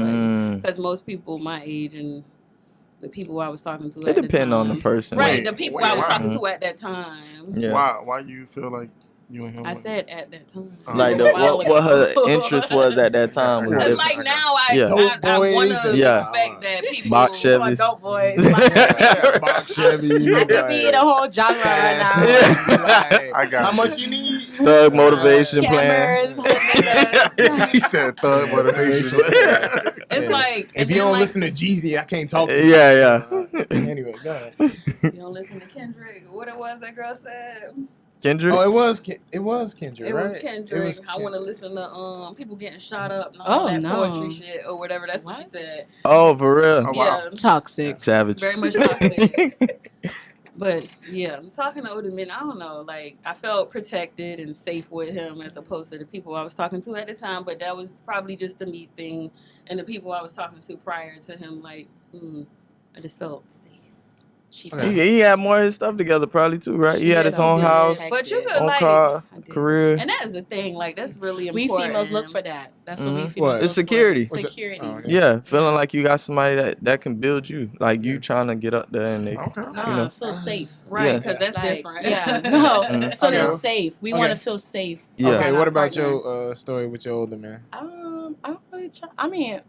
Because most people my age and the people I was talking to It at the depends time. on the person. Right, Wait, the people wait, I was why? talking to at that time. Yeah. Why you feel like you and him? I went- said at that time. Like A while what her ago. interest was at that time was Cause It's different. like now Yeah. I want Boys to and- Yeah. expect that people. Box Chevys. Dope boys. Box Chevy. I could be in a whole genre right now. Yeah. I got How you. much you need? Thug motivation plan. Scammers, hood niggas. He said thug motivation. It's Yeah. like If you don't listen to Jeezy, I can't talk to you. Yeah, Anyway, go ahead. you don't listen to Kendrick. What it was that girl said? Kendrick. Oh, it was Kendrick, It right? was Kendrick. was I want to listen to people getting shot up and all Oh, that no. poetry shit or whatever. That's what she What? said. Oh, for real. Oh, wow. Yeah, Toxic. Savage. very much toxic. But yeah, talking to older men, I don't know. Like I felt protected and safe with him as opposed to the people I was talking to at the time. But that was probably just the me thing, and the people I was talking to prior to him. Like, I just felt safe. She felt He had more of his stuff together, probably too, right? He had his own Yeah, house, but you could own like, car, I did. career. and that is the thing. Like that's really We important. females look for that. That's what we Mhm. females What? look It's security. for. Security. Oh, Yeah, feeling like you got somebody that can build you, like you trying to get up there and they. Okay. Nah, You know. feel safe. right? Yeah. Because that's Like, different. Yeah, no, Mhm. feeling Okay. safe. We Okay. want to feel safe. Yeah. Okay, around what our about partner. your story with your older man? I don't really try. I mean,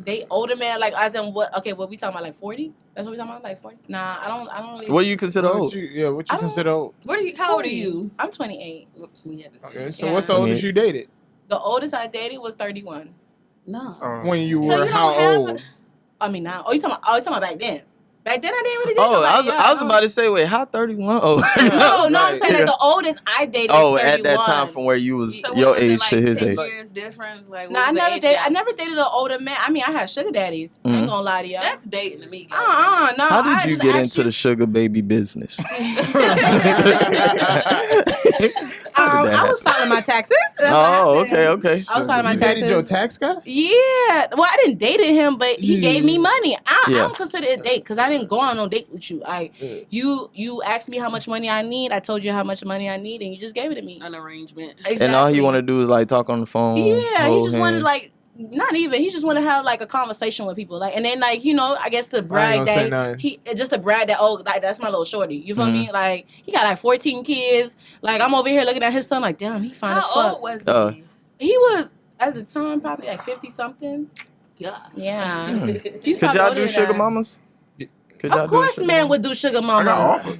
they older man, like as in what? Okay, what we talking about? Like 40? That's what we talking about? Like 40? Nah, I don't really. What do you consider What old? what you I don't- consider old? What are you? How old are you? I'm 28. We had to say. Okay, so Yeah. what's the oldest you dated? The oldest I dated was 31. No. When you So were you how don't have old? I mean, now. Oh, you talking about back then? Back then, I didn't really date Oh, nobody. I was about to say, wait, how 31? Oh, No, I'm Like- saying like the oldest I dated. oh, was 31. at that time from where you was So your what was it, age like, to his 10 age. years difference? Like, No, what I was the never age dated. gap? I never dated an older man. I mean, I had sugar daddies. I Mhm. ain't gonna lie to you. That's dating to me. Guys. No. How I did you just get asked into the sugar baby business? I was filing my taxes. That's what Oh, happened. okay. I was filing my You dated taxes. your tax guy? Yeah. Well, I didn't date him, but he gave me money. I Yeah. don't consider it a date because I didn't go on no date with you. Yeah. You asked me how much money I need. I told you how much money I need, and you just gave it to me. An arrangement. And all he want to do is like talk on the phone. Yeah, he hold just wanted hands. like not even. He just wanted to have like a conversation with people, like, and then like I guess to brag gonna say that nothing. he just to brag that like that's my little shorty. You feel Mhm. me? Like he got like 14 kids. Like I'm over here looking at his son, like damn, he fine as How fuck. old was Uh, he? He was at the time probably like 50 something. Yeah. Yeah. Hmm. He's Could probably y'all older do than sugar that. mamas? Could y'all Of do a course, sugar man mama? would do sugar I got mama. offered.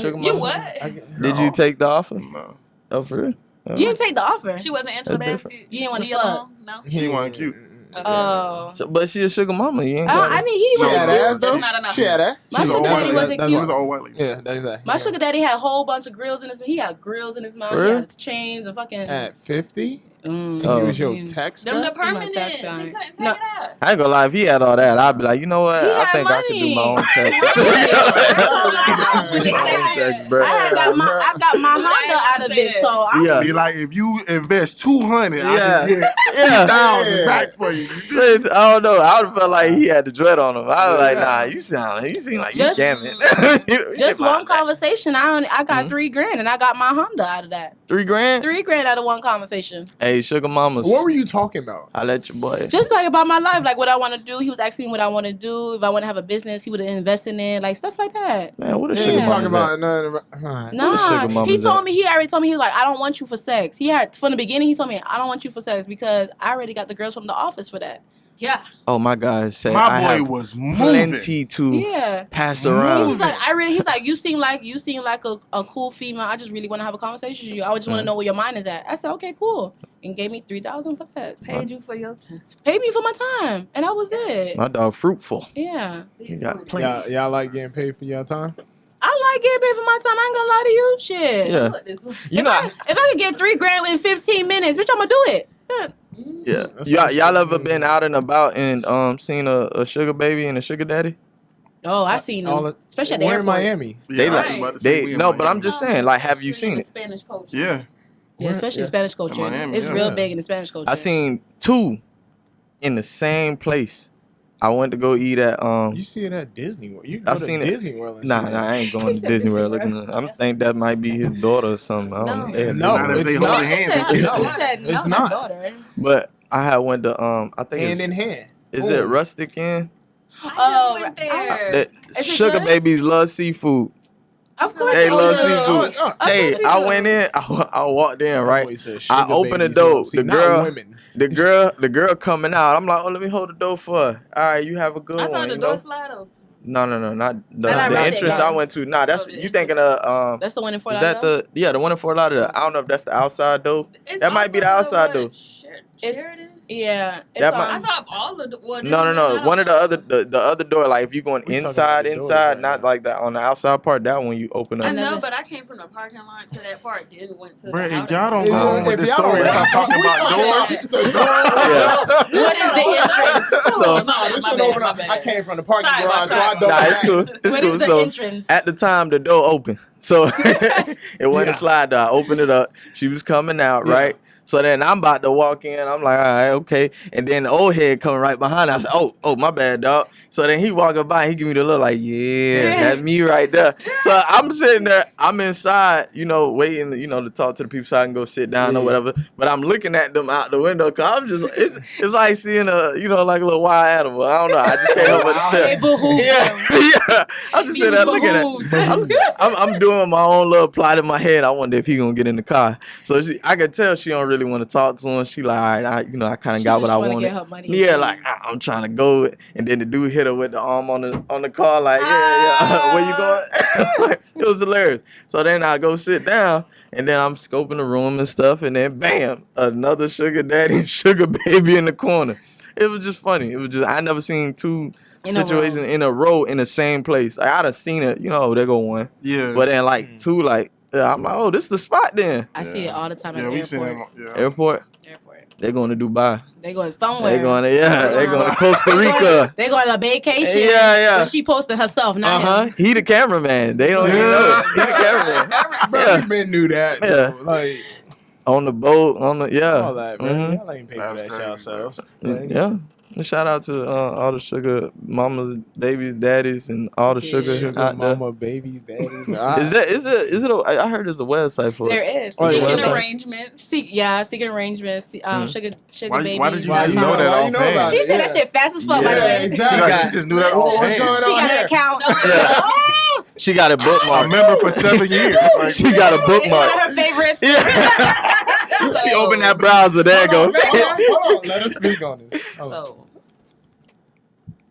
Sugar You mama? what? Did you take the offer? No. Oh, for real? Oh. You didn't take the offer. She wasn't into That's that. different. You didn't wanna Leave fuck. alone? No. He wasn't cute. Okay. Oh. So, but she a sugar mama. You ain't I got need he She She was had cute. ass though? That's not enough. She had ass? My She was sugar an old daddy white wasn't lady. cute. She was an old white lady. Yeah, that's exactly. My sugar daddy had a whole bunch of grills in his. He had grills in his mouth. For He real? had chains and fucking. At 50? Mm. Oh. He was your tax Them guy? the permanent. tax You guy. couldn't take No. it out. I ain't gonna lie, if he had all that, I'd be like, you know what? He I had think I could do my own money. taxes. I bro. got my Honda out of it, so I'm Yeah. Be like, if you invest 200, I Yeah. can get Yeah. 2,000 back for you. Shit, I don't know. I would have felt like he had the dread on him. I was like, nah, you seem like you Just- scamming. You just get my one conversation. I got Mhm. $3,000 and I got my Honda out of that. $3,000. $3,000 out of one conversation. Hey, sugar mamas. What were you talking about? I let your boy. Just like about my life, like what I want to do. He was asking me what I want to do. If I want to have a business, he would invest in it, like stuff like that. Man, what a You sugar ain't Yeah. talking mama. about nothing about. Nah, sugar mamas he at? told me. He already told me. He was like, I don't want you for sex. He had from the beginning. He told me, I don't want you for sex because I already got the girls from the office for that. Yeah. Oh my God, say I My boy have was moving. plenty to Yeah. pass He around. was like, he's like, you seem like a cool female. I just really want to have a conversation with you. I just want to know where your mind is at. I said, okay, cool, and gave me $3,000 for that. Paid you for your time. Paid me for my time, and that was it. My dog fruitful. Yeah, You got plenty. Y'all like getting paid for your time? I like getting paid for my time. I ain't gonna lie to you, shit. Yeah. What this one? You know, If I could get $3,000 in 15 minutes, bitch, I'm gonna do it. yeah. That's Y'all what- ever been out and about and seen a sugar baby and a sugar daddy? Oh, I seen All them, the- especially at the We're in airport. Miami. They I like- was about to say we They in no, but I'm Miami. just saying, like, have you seen it? Spanish culture. Yeah. Yeah, especially Yeah. in Spanish culture. Miami, It's yeah. real big in the Spanish culture. I seen two in the same place. I went to go eat at You see it at Disney World. You I go to seen it. Disney World and Nah, see I ain't going He to said Disney World Disney looking. I think that might be his daughter or something. I don't know. No. They had No, Not if Disney they it's World. hold not. their hands She and said, kiss No. she them. said, It's no, not. my daughter. But I had went to I think hand it's, in hand. is it Oh. Rustic Inn? I just Oh, went there. That Is it sugar good? babies love seafood. Of course, They they love do. seafood. Oh, Of Hey, course we I do. went in. I walked in That right. boy said I sugar opened the babies door. love- see, The not girl- women. The girl coming out. I'm like, oh, let me hold the door for her. All right, you have a good I one. thought the You door know? slide open. No, not Not the Rustic, entrance no. I went to. Nah, that's Oh, the you entrance. thinking of That's the one in Fort is that Lauderdale? the one in Fort Lauderdale? I don't know if that's the outside door. It's That might be the off of, outside what, door. It's- Sheridan? Yeah. It's That on- might- I thought all of the. Well, No. One of the other door, like if you going We talking inside, about the doors right not now. like that on the outside part. That one you open I up. know, never- but I came from the parking lot to that part, then went to Bruh, the if y'all don't Yeah, go on with if this y'all story, don't- stop talking about doors. Yeah. What is the entrance? So- Nah, this My one bad, open my up. bad. I came from the parking Sorry, garage, so I sorry. don't. Nah, it's cool. It's What cool. is the So entrance? at the time, the door open, so it wasn't Yeah. a slide door. I opened it up. She was coming out, Yeah. right? So then I'm about to walk in. I'm like, all right, okay. And then the old head coming right behind. I said, oh, my bad, dog. So then he walking by. He give me the look like, yeah, that's me right there. So I'm sitting there. I'm inside, waiting, to talk to the people so I can go sit down or Yeah. whatever. But I'm looking at them out the window because I'm just, it's like seeing like a little wild animal. I don't know. I just can't help but to They boo-hoo. yeah. I'm just sitting there looking at. I'm doing my own little plot in my head. I wonder if he gonna get in the car. So I could tell she don't really want to talk to him. She like, all right, I kind of She got what just I wanna wanted. get her money. Yeah, like I'm trying to go, and then the dude hit her with the arm on the car, like, yeah, where you going? Like, it was hilarious. So then I go sit down, and then I'm scoping the room and stuff, and then bam, another sugar daddy and sugar baby in the corner. It was just funny. It was just I never seen two In a row. situations in a row in the same place. Like, I'd have seen it, there go one. Yeah. But then like two, like I'm like, oh, this is the spot then. I see it all the time Yeah, at we the seen airport. them. Yeah. Airport, they're going to Dubai. They going somewhere. They're going to Costa Rica. They going on a vacation. Yeah. But she posted herself, not him. He the cameraman. They don't even know. He the cameraman. Bro, Yeah. we been knew that. Yeah. Though. Like On the boat, all all that, bro. Mhm. Y'all ain't paying That's for that shit crazy, yourselves. Yeah. And shout out to all the sugar mamas, babies, daddies, and all the Yeah. sugar, Sugar out there. mama, babies, daddies. Is it? I heard there's a website for There it. is. Oh, yeah, Seeking what's that? arrangements. Seeking arrangements. Sugar Why babies. did you Why just you know know- that why you off know hand? about She it? said that Yeah. shit fast as fuck. Yeah, by the way. exactly. She, she just knew that off What's hand. going She on got here? an account. Yeah. She got a A bookmark. member for 7 years. Like, She got a It's one bookmark. of her favorites. Yeah. She opened that browser. There you go. Hold on. Let us speak on this. Hold on. So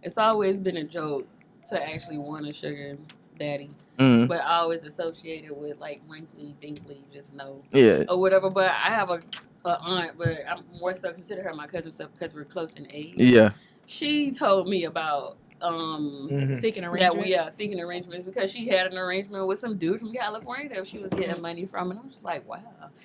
it's always been a joke to actually want a sugar daddy, Mm, but I always associate it with like wrinkly, dinkly, just know yeah. or whatever. But I have a aunt, but I'm more so consider her my cousin stuff because we're close in age. Yeah. She told me about Mhm. Seeking that arrangements. seeking arrangements because she had an arrangement with some dude from California that she was getting money from, and I'm just like, wow.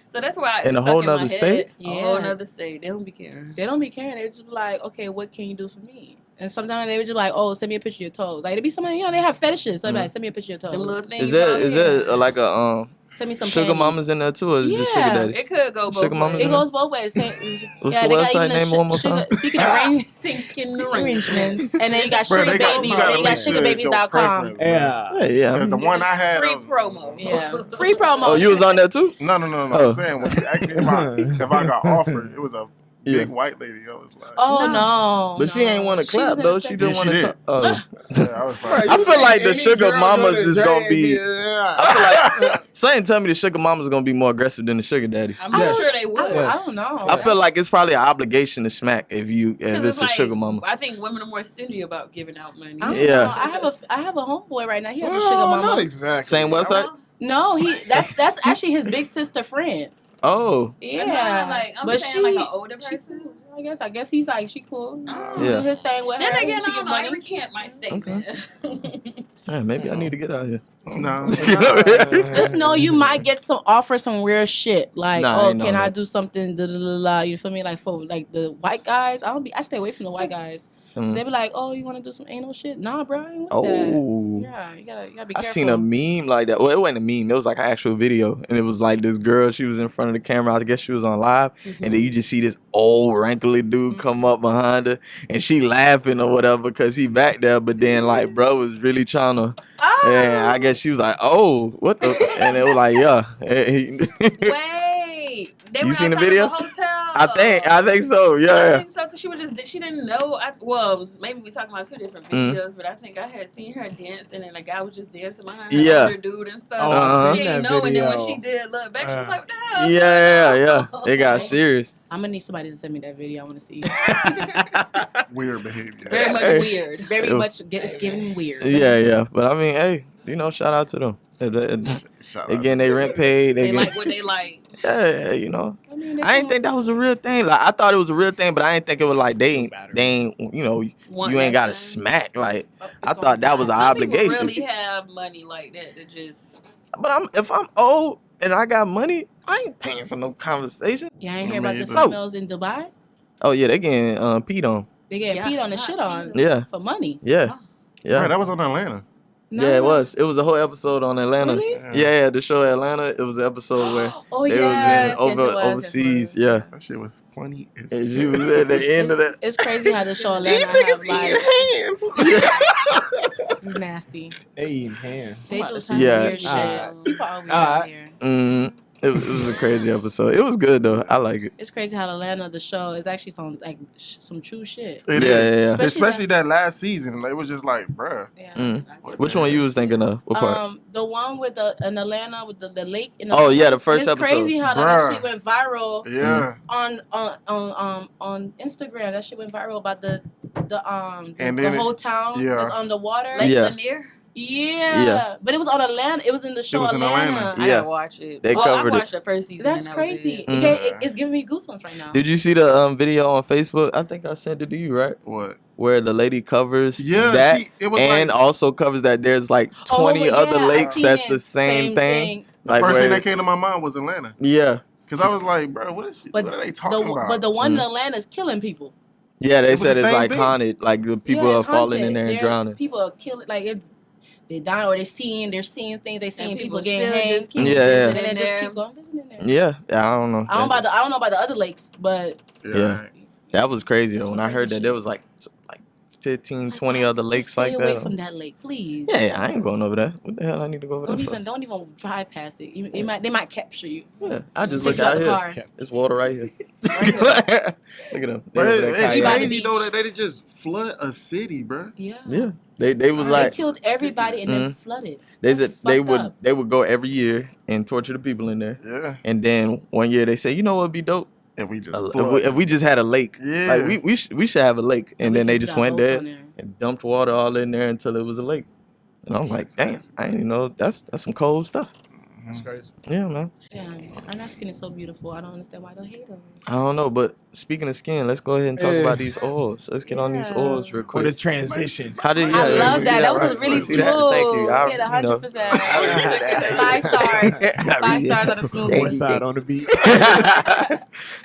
So that's why In a stuck whole in my nother head, state? a whole Yeah. nother state. They don't be caring. They don't be caring. They just be like, okay, what can you do for me? And sometimes they would just be like, oh, send me a picture of your toes. Like, there be somebody, they have fetishes. So they be like, send me a picture of your Them little toes. things. Is there like a Send me some sugar panties. mamas in there too, or is it just sugar Yeah. daddies? It could go both Sugar mamas ways. It goes both ways. What's Yeah, the they got website even name one more time? seeking arrangements. Seeking arrangements. And then you got Bro, sugar they got- baby. you And gotta then you got make sure it's your sugarbabies.com. preference. Yeah. Hey, yeah. Because the one I had. Free promo. Yeah. Free promo. Oh, you was on there too? No. Oh. I'm saying when you asked me if I got offered, it was a Yeah. big white lady. I was like, Oh, no. But she ain't want to She was clap in though. a She sex- didn't Yeah, want she to. did. Oh. I was like, I feel like the Any sugar girl mamas go to is gonna Dre be- yeah. I feel like Satan tell me the sugar mamas are gonna be more aggressive than the sugar daddies. I'm Yes. sure they would. I don't know. I feel like it's probably an obligation to smack if 'Cause it's a like, sugar mama. I think women are more stingy about giving out money. I don't Yeah. know. I have a homeboy right now. He has a sugar Well, mama. not exactly. Same website? No, that's actually his big sister friend. Oh, Yeah, like I'm but saying, like an older she person. cool. I guess he's like she cool. Oh. Yeah. Do his thing with Then her. again, she I get don't know. I money. recant my statement. yeah, maybe I need to get out here. no. Just know you might get some offer some weird shit like, Nah, I oh, ain't know can I that. do something? Da, da, da, da, you feel me? Like for like the white guys, I stay away from the white guys. Mm. They be like, oh, you want to do some anal shit? Nah, bro, I ain't with Oh. that. Yeah, you gotta be I careful. seen a meme like that. Well, it wasn't a meme. It was like an actual video, and it was like this girl. She was in front of the camera. I guess she was on live, and then you just see this old wrinkly dude come up behind her, and she laughing or whatever because he back there. But then like bro was really trying to, Oh. and I guess she was like, oh, what the, and it was like, yeah. Wait, they You were seen the outside video? of a hotel. I think so. I Yeah. think so. 'Cause she was she didn't know. Well, maybe we talking about two different videos, but I think I had seen her dancing, and the guy was just dancing behind her, Yeah. older dude and stuff. Oh, Uh-huh. She didn't that know, and then when video. she did look back, she was like, "What the hell?" Yeah. It got serious. I'm gonna need somebody to send me that video. I want to see. Weird behavior. Very much Hey. weird. Very Ew. much it's giving weird. Yeah. But I mean, hey, shout out to them. Shout out Again, they to rent paid. They get- like what they like. Yeah, you know. I mean, I didn't think that was a real thing. Like I thought it was a real thing, but I didn't think it was like they ain't you know, Want you ain't that got to thing? smack. Like It's I gonna thought be that was an Some obligation. people really have money like that to just. But if I'm old and I got money, I ain't paying for no conversation. Yeah, I ain't hear about the No. females in Dubai. Oh yeah, they getting peed on. They get Yeah, peed on and not shit on peed Yeah, for money. yeah, Oh. yeah. Right, that was on Atlanta. No, Yeah, it no. was. It was a whole episode on Atlanta. Really? Yeah, the show Atlanta. It was an episode where Oh they yes, was in yes, it was, overseas. yes, it was. Yeah, That shit was funny as and she was at the end of that. It's crazy how the show These Atlanta have niggas like eating hands. it's nasty. They eating ham. They do Yeah. some weird shit. Alright. People always Alright. out here. It was a crazy episode. It was good though. I like it. It's crazy how Atlanta, the show, is actually some like some true shit. It Yeah, is. yeah, yeah. Especially that last season. It was just like, bruh. Yeah. Mm. Which one you was thinking of? What part? The one with in Atlanta with the lake in Oh, Atlanta. yeah, the first it's episode. crazy how that Bruh. shit went viral Yeah. on Instagram. That shit went viral about the And the then whole town yeah. was underwater. Lake Yeah. Lanier? Yeah. Yeah. But it was on Atlanta. It was in the show was in Atlanta. Atlanta. I Yeah. gotta watch it. They well, covered I it. watched the first season. That's and that was crazy. it. It's giving me goosebumps right now. Did you see the video on Facebook? I think I sent it to you, right? What? Where the lady covers Yeah, that it was and like, also covers that there's like 20 yeah, other I lakes seen that's it. the same thing. the Like first thing where- that came to my mind was Atlanta. Yeah. Because I was like, bro, what are they talking about? But the one in Atlanta is killing people. Yeah, they It was said the it's same like thing. haunted. Like the people Yeah, are it's falling in haunted. there and drowning. People are killing. Like they're dying or they're seeing things. They're seeing And people still getting hanged. just keep Yeah, yeah. And visiting then just there. keep going visiting there. Yeah, I don't know. I don't know about the other lakes, but Yeah. That was crazy though. That's When some I heard crazy that there shit. was like 15, 20 other just lakes stay like away that. from that lake, please. Yeah, I ain't going over there. What the hell I need to go over there for? Don't even drive past it. They might capture you. Yeah, I just Take look you out out the here. car. It's water right here. Right here. Look at them. They Bro, over there it's by the kayaking. crazy beach. though that they did just flood a city, bro. Yeah. Yeah, they was They like killed everybody and then flooded. they That's said they fucked up. would go every year and torture the people in there. Yeah. And then one year they say, you know what would be dope? If we just If we just had a lake. Yeah. Like we should have a lake. And we then they could just drop went boats there on there. and dumped water all in there until it was a lake. And I'm like, damn, I didn't even know that's some cold stuff. That's crazy. Yeah, man. Damn, and that skin is so beautiful. I don't understand why they hate them. I don't know, but speaking of skin, let's go ahead and talk Yeah. about these oils. Let's get on these Yeah. oils real What quick. a transition. How did I yeah, love you see that. That was right? really You see that? smooth. Thank you. I, Get you know. 100%. 5 stars. 5 stars on the smooth Thank one. you. Side on the beat.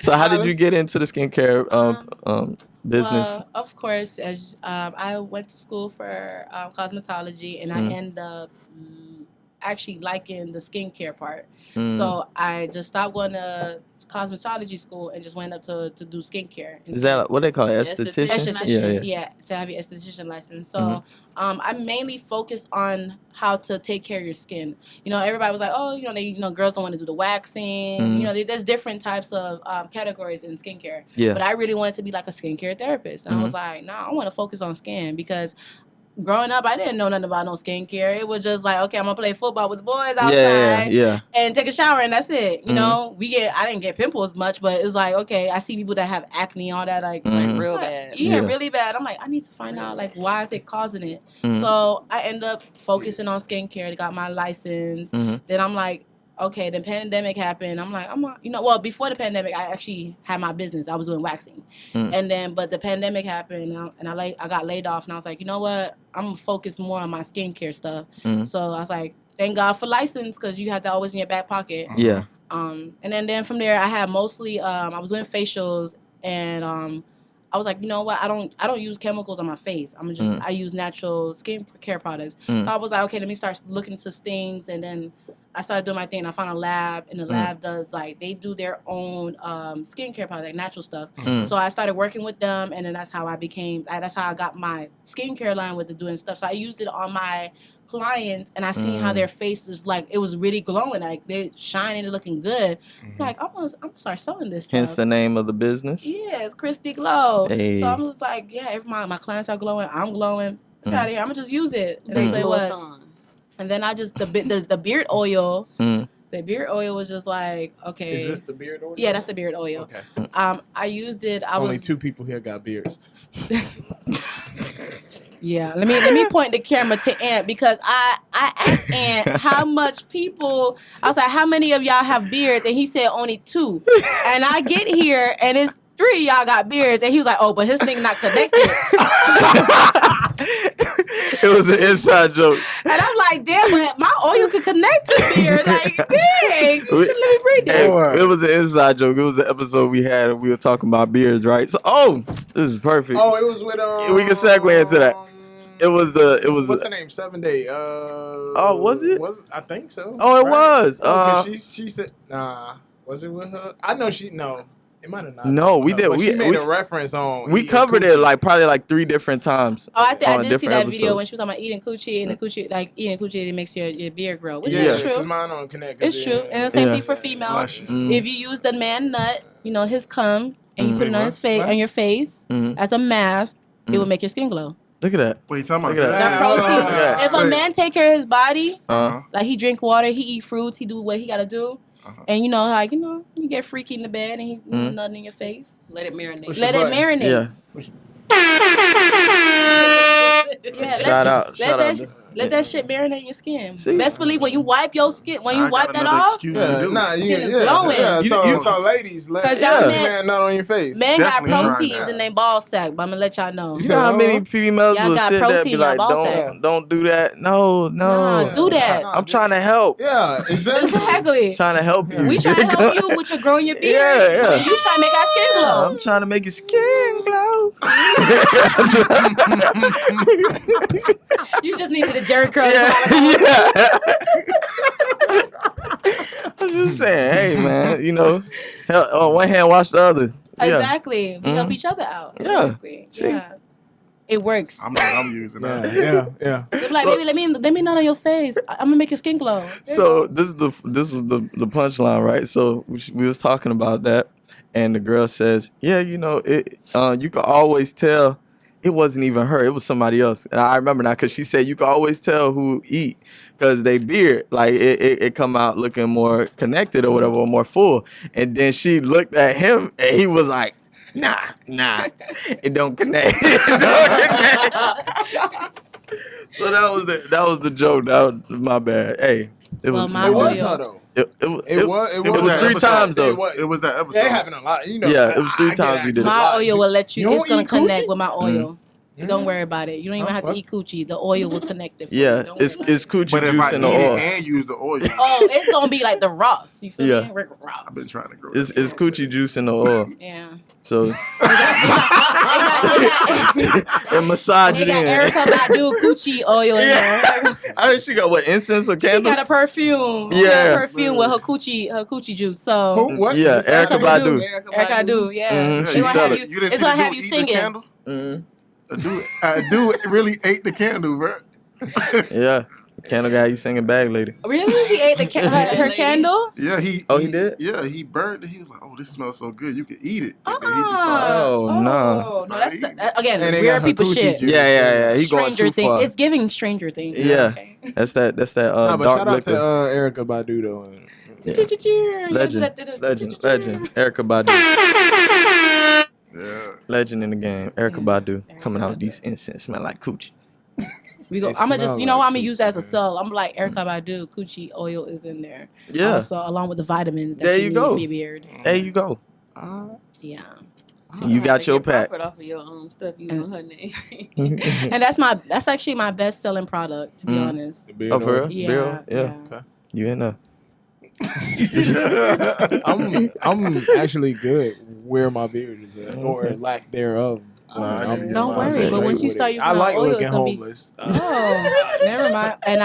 So how did you get into the skincare business? Well, of course, as I went to school for cosmetology, and I ended up actually liking the skincare part. Mm. So I just stopped going to cosmetology school and just went up to do skincare. Is that what they call it? Esthetician? Esthetician, Yeah. yeah, to have your esthetician license. So I mainly focused on how to take care of your skin. You know, everybody was like, oh, girls don't want to do the waxing. Mhm. You know, there's different types of categories in skincare. Yeah. But I really wanted to be like a skincare therapist. And I was like, nah, I want to focus on skin because growing up, I didn't know nothing about no skincare. It was just like, okay, I'm gonna play football with the boys outside Yeah. and take a shower, and that's it. You know, I didn't get pimples much, but it was like, okay, I see people that have acne, all that, like Mhm. Real what? bad. Yeah, Yeah. really bad. I'm like, I need to find out, like, why is it causing it? Mhm. So I end up focusing on skincare. Got my license. Mhm. Then I'm like, okay, the pandemic happened. I'm like, well, before the pandemic, I actually had my business. I was doing waxing. And then, but the pandemic happened, and I got laid off, and I was like, you know what? I'm gonna focus more on my skincare stuff. So I was like, thank God for license, because you have that always in your back pocket. Yeah. And then from there, I had mostly I was doing facials, and I was like, you know what? I don't use chemicals on my face. I use natural skin care products. So I was like, okay, let me start looking into things, and then I started doing my thing. I found a lab, and the lab does they do their own skincare products, like natural stuff. So I started working with them, and then that's how I got my skincare line with the doing stuff. So I used it on my clients, and I seen how their faces, like, it was really glowing, like they're shining and looking good. I'm like, I'm gonna start selling this stuff. Hence the name of the business. Yeah, it's Christy Glow. Hey. So I'm just like, yeah, my clients are glowing. I'm glowing. Get out of here. I'm gonna just use it. And that's what it was. And then I just the beard oil. The beard oil was just like, okay. Is this the beard oil? Yeah, that's the beard oil. Okay. I used it. I Only was 2 people here got beards. Yeah, let me point the camera to Ant because I asked Ant how much people. I was like, how many of y'all have beards? And he said only 2. And I get here and it's 3 of y'all got beards, and he was like, oh, but his thing not connected. It was an inside joke. And I'm like, damn, but my oil could connect to beard. Like, dang, you should let me breathe Hey, that. it was an inside joke. It was an episode we had, and we were talking about beards, right? So, this is perfect. Oh, it was with We can segue into that. It was What's her name? 7 Day. Oh, was it? I think so. Oh, it was. 'Cause she said, nah. Was it with her? I know no. It might have not. No, we did. But she made We a reference on. we eating covid coochie. it probably 3 different times. Oh, I on did see different that video episodes. when she was talking about eating coochie, and the coochie, like eating coochie, it makes your beard grow, which Yeah, is true. because mine don't connect. 'cause It's true, and the same Yeah. thing for females. Mm. If you use the man nut, his cum, and you put it on his face, What? on your face Mhm. as a mask, it will make your skin glow. Look at that. What you talking about? Look at That hold protein. on. Yeah. If a man take care of his body, Uh-huh. like he drink water, he eat fruits, he do what he gotta do, and you get freaky in the bed, and he nothing in your face. Let it marinate. Push Let your it button. marinate. Yeah. Yeah, Shout out. Shout out. Let that shit marinate in your skin. See? Best believe when you wipe your skin, when you I wipe got that another off, excuse to Yeah, do it. nah, Skin yeah, is yeah, glowing. yeah. So, You- so ladies, let 'Cause the y'all man nut on your face. men got Definitely trying proteins that. in their ball sack, but I'm gonna let y'all know. You know how many females Y'all will got sit there and protein be in your like, ball sack. don't do that. No. Nah, do that. I'm trying to help. Yeah, exactly. Exactly. Trying to help you. We try to help you with your growing your beard. Yeah, yeah. You try to make our skin glow. I'm trying to make your skin glow. You just needed a jerry curl. Yeah. I'm just saying, hey man, on one hand wash the other. Yeah. Exactly. We help each other out. Yeah. Exactly. See? Yeah. It works. I'm using that. Yeah. They're like, baby, let me nut on your face. I'm gonna make your skin glow. So this was the punchline, right? So we was talking about that, and the girl says, yeah, you could always tell it wasn't even her, it was somebody else. And I remember now because she said you could always tell who eat because they beard, like it come out looking more connected or whatever, or more full. And then she looked at him and he was like, nah, it don't connect. It don't connect. So that was the joke. That was my bad. Hey, it was. Well, my It was oil. her though. It It was was 3 times though. It was that episode. It happened a lot. Yeah, it was 3 times we did it. My oil will let you. You It's don't gonna eat connect coochie? with my oil. Don't worry about it. You don't even have to what? eat coochie. The oil will connect it. For Yeah, you. Don't worry it's about it. coochie But if juice I in eat the it oil. and use the oil, Oh, it's gonna be like the Ross. You feel Yeah. me? Rick Ross. I've been trying to grow. It's coochie juice in the oil. Yeah. So They and massage it got in. Erica Badu coochie oil in Yeah. there. I heard she got what, incense or She candles? got a perfume. She got Yeah. a perfume with her coochie juice. So Who? What? Yeah, Erica Badu. Erica Badu, yeah. Mhm, It's she gonna sell have it. you. You didn't It's see gonna the have dude you eat the singing. candle? Mhm. A dude really ate the candle, bro. Yeah, candle guy, you singing bag lady. Really? He ate her Lady. candle? Yeah, he did? Yeah, he burned it. He was like, "Oh, this smells so good, you could eat it." And then he just started. Oh, nah. No, that's again And they weird got her people coochie shit. juice. Yeah. He going Stranger too thing. far. It's giving Stranger Things. Yeah. Okay. That's that Nah, but dark shout out liquor. to Erica Badu though. Legend. Erica Badu. Yeah. Legend in the game. Erica Badu coming out with these incense smell like coochie. We go. It I'm gonna just, smell you know, like I'm gonna use that as a coochie, sell. I'm like Erica Badu, coochie oil is in there. Yeah. Also, along with the vitamins that There you you need go. for your beard. There you go. Yeah. You got your pack. Profit off of your stuff you know her name. And that's actually my best selling product, to be honest. Oh, for real? Yeah. Real? Yeah. Yeah. You in there. I'm actually good where my beard is at, or lack thereof. I'm Don't worry, straight but once you with start it. using I the like oil, looking it's gonna be- homeless. Oh, never mind. And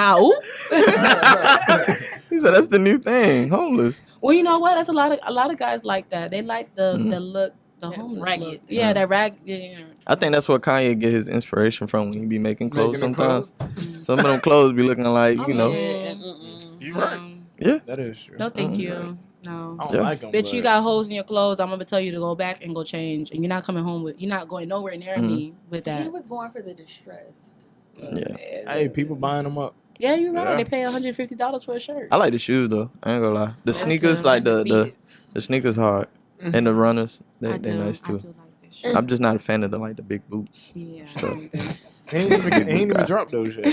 He said that's the new thing, homeless. well, you know what? That's a lot of guys like that. They like the look, the homeless ragged. look. Yeah, that rag. Yeah. I think that's what Kanye get his inspiration from when he be making clothes Making the sometimes. Some of them clothes be looking like, you know. You right. Yeah. That is true. No, thank you. No. I don't Yeah. like them. Bitch, you got holes in your clothes. I'm gonna tell you to go back and go change, and you're not coming home with. You're not going nowhere near me with He that. was going for the distressed. Yeah. Hey, people buying them up. Yeah, you're right. Yeah. They pay $150 for a shirt. I like the shoes though. I ain't gonna lie. The That's sneakers, true. like the Undefeated. sneakers hard. And the runners, they nice I too. do like I'm just not a fan of the big boots. Yeah. Stuff. He ain't even dropped those yet. Though.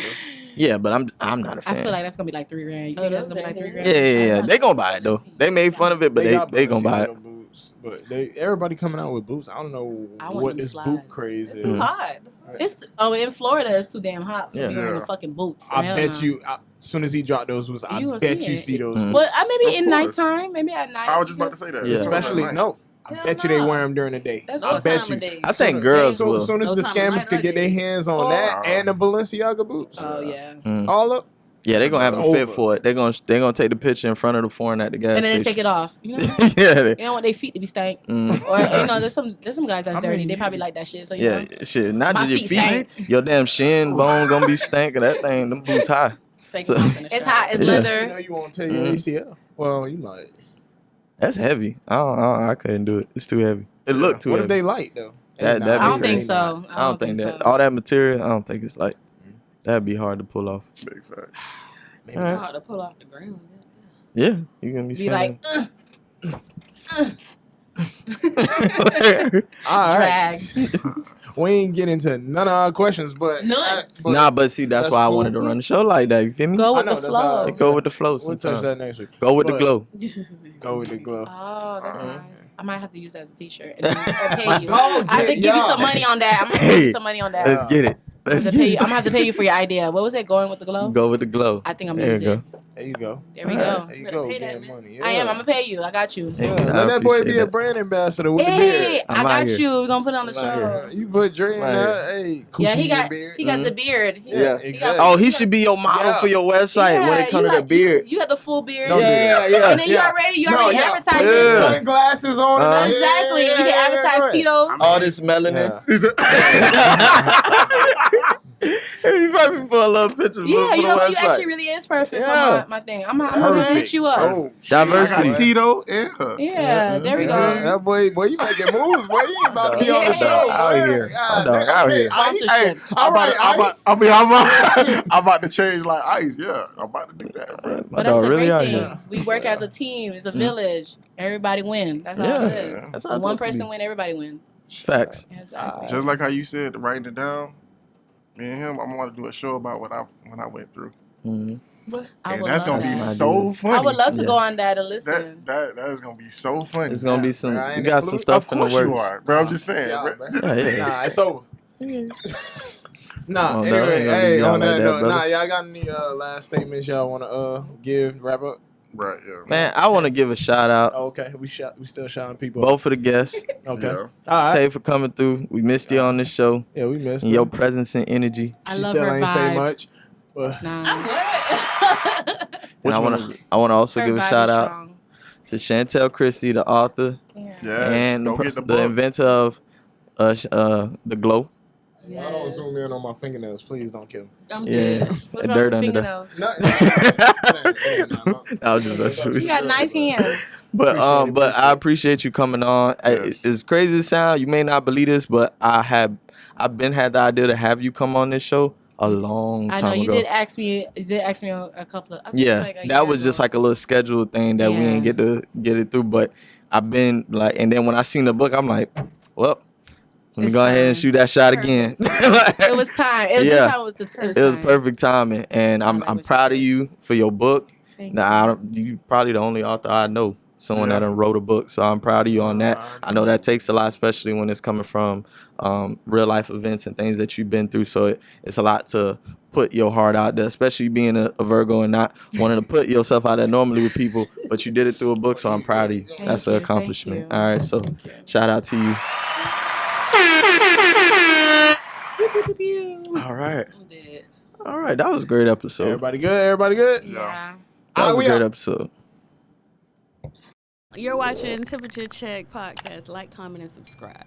Yeah, but I'm not a I fan. feel like that's gonna be like $3,000. You think that's gonna be like $3,000? Yeah. They gonna buy it though. They made fun of it, but they gonna buy it. Balenciaga Boots, but everybody coming out with boots. I don't know I want what them this slides. boot craze It's is. too hot. It's in Florida. It's too damn hot for Yeah. me wearing Yeah. the fucking boots. I Hell bet no. you, as soon as he dropped those boots, I You gonna bet see you it. see those. Mhm. boots. But maybe Of in course. nighttime, maybe at night. I was just about to say that. Yeah. Especially no. I Hell bet you they no. wear them during the day. That's I what bet time you. of day. I think Soon- girls so, will. soon as No the time of scammers night could or get their day. hands on that and the Balenciaga boots, Oh yeah. Mm. all up. Yeah, they gonna have It's a fit over. for it. They gonna take the picture in front of the foreign at the gas And then they station. take it off. You know. Yeah. They, You don't want their feet to be stank. mm. Or there's some guys that's I dirty. mean, They probably like that shit. So you Yeah, know. shit. Not My just your feet feet. stank. Your damn shin bone gonna be stanking. That thing, them boots high. Take So- them off in the It's shower. hot. It's Yeah. You leather. know you won't tear your Mhm. ACL. Well, you might. That's heavy. I couldn't do it. It's too heavy. It looked too What if heavy. they light though? That- Nah, that'd I be don't think crazy. so. I don't think that. so. All that material, I don't think it's like. That'd be hard to pull off. Big fact. Maybe All It's right. hard to pull off the ground. Yeah, you gonna be Be like All drag. right. We ain't get into none of our questions, but None. nah, but see, that's why I cool. wanted to run the show like that. You feel me? Go I with know, the that's flow. how- Like, go with the flow. We'll touch Sometimes. that next week. Go with the But- glow. Go with the glow. Oh, that's Uh-huh. nice. I might have to use that as a t-shirt and pay you. Oh, I have to yeah. give you some money on that. I'm gonna give Hey, you some money on that. Let's get it. I'm Let's gonna pay you. get I'm gonna have to pay you for your idea. What was it? Going with the glow? it. Go with the glow. I think I'm There gonna you use go. it. There you go. There we go. There you Better go. pay that, Getting man. money. I am. I'm gonna pay you. I got you. Yeah, I let that boy appreciate be a that. brand ambassador with the Hey, beard. I'm I out got here. you. We're gonna put it on the I'm out show. You put Dre in Right there. Hey, Coochie Yeah, he got and beard. he got the beard. He Yeah, got- he exactly. got- Oh, he should be your model Yeah. for your website when it you comes to like- the beard. You got the full beard. Don't do that. Yeah. And then you already advertise Put it. Yeah. sunglasses on. Uh-huh. Exactly. You can advertise right. Tito's. All this melanin. Yeah. You probably put a little picture for Yeah, you the know what? You website. actually really is perfect Yeah. for my thing. I'm gonna hit you up. Oh, Diversity. I got Tito and her. Yeah, there we go. That boy, you making moves, boy. You ain't about to be on the Yeah. show, Out boy. here. God Dog, damn. out here. Sponsorships. All right, Ice. I'm about to change like ice. Yeah, I'm about to do that, bro. My But that's dog the really great out thing. here. We work as a team. It's a village. Everybody win. That's all Yeah. it is. That's how When it's one supposed to person be. win, everybody win. Facts. Exactly. Just like how you said, writing it down. Me and him, I'm going to do a show about what I went through, Mhm. I and would that's love gonna be that. so funny. I would love to Yeah. go on that and listen. That is gonna be so funny. It's gonna be Yeah, some. bro, I You ain't got some included. stuff Of in the course works. you are, bro. I'm just saying, Yeah, bro. bro. Yeah. Nah, it's over. Nah, Oh, that anyway, ain't gonna hey, be on y'all that like that, note, brother. y'all got any last statements y'all want to give, wrap up? Right, yeah. Man, I want to give a shout out Oh, okay, we still shouting people. both of the guests. Okay, Yeah. all right. Tay for coming through. We missed you on this show. Yeah, we missed And it. your presence and energy. I She love still her ain't say vibe. much, but I'm Nah. what? And I one want is to. I want to also Her give a vibe shout is out strong. to Chantel Christie, the author Yeah. Yes, and go get the the book. inventor of the glow. I don't zoom in on my fingernails. Please don't kill me. I'm Yeah, good. What's the wrong dirt with under there. fingernails? No, I was just messing with You you. got nice hands. But Appreciate it, but I appreciate it. appreciate you coming on. Yes. As crazy as it sounds, you may not believe this, but I've been had the idea to have you come on this show a long I time know you ago. did ask me. You did ask me a couple of. I think Yeah, it's like a that year was just ago. like a little scheduled thing that we Yeah. didn't get to get it through. But I've been like, and then when I seen the book, I'm like, well, let me It's go ahead and time. shoot that shot again. It was time. It was, Yeah. this time was the time. It was perfect timing, and I I'm like I'm what you proud of did. you for your book. Thank Now I don't, you probably the only author I know, someone that Yeah. done wrote a book. So I'm proud of you on that. I know that takes a lot, especially when it's coming from real life events and things that you've been through. So it's a lot to put your heart out there, especially being a Virgo and not wanting to put yourself out there normally with people, but you did it through a book. So I'm proud of you. Thank That's you, an thank accomplishment. you. All right, so shout out to you. All right, I'm dead. all right, that was a great episode. Everybody good? Everybody good? Yeah. That was we a great out. episode. You're watching Temperature Check Podcast. Like, comment, and subscribe.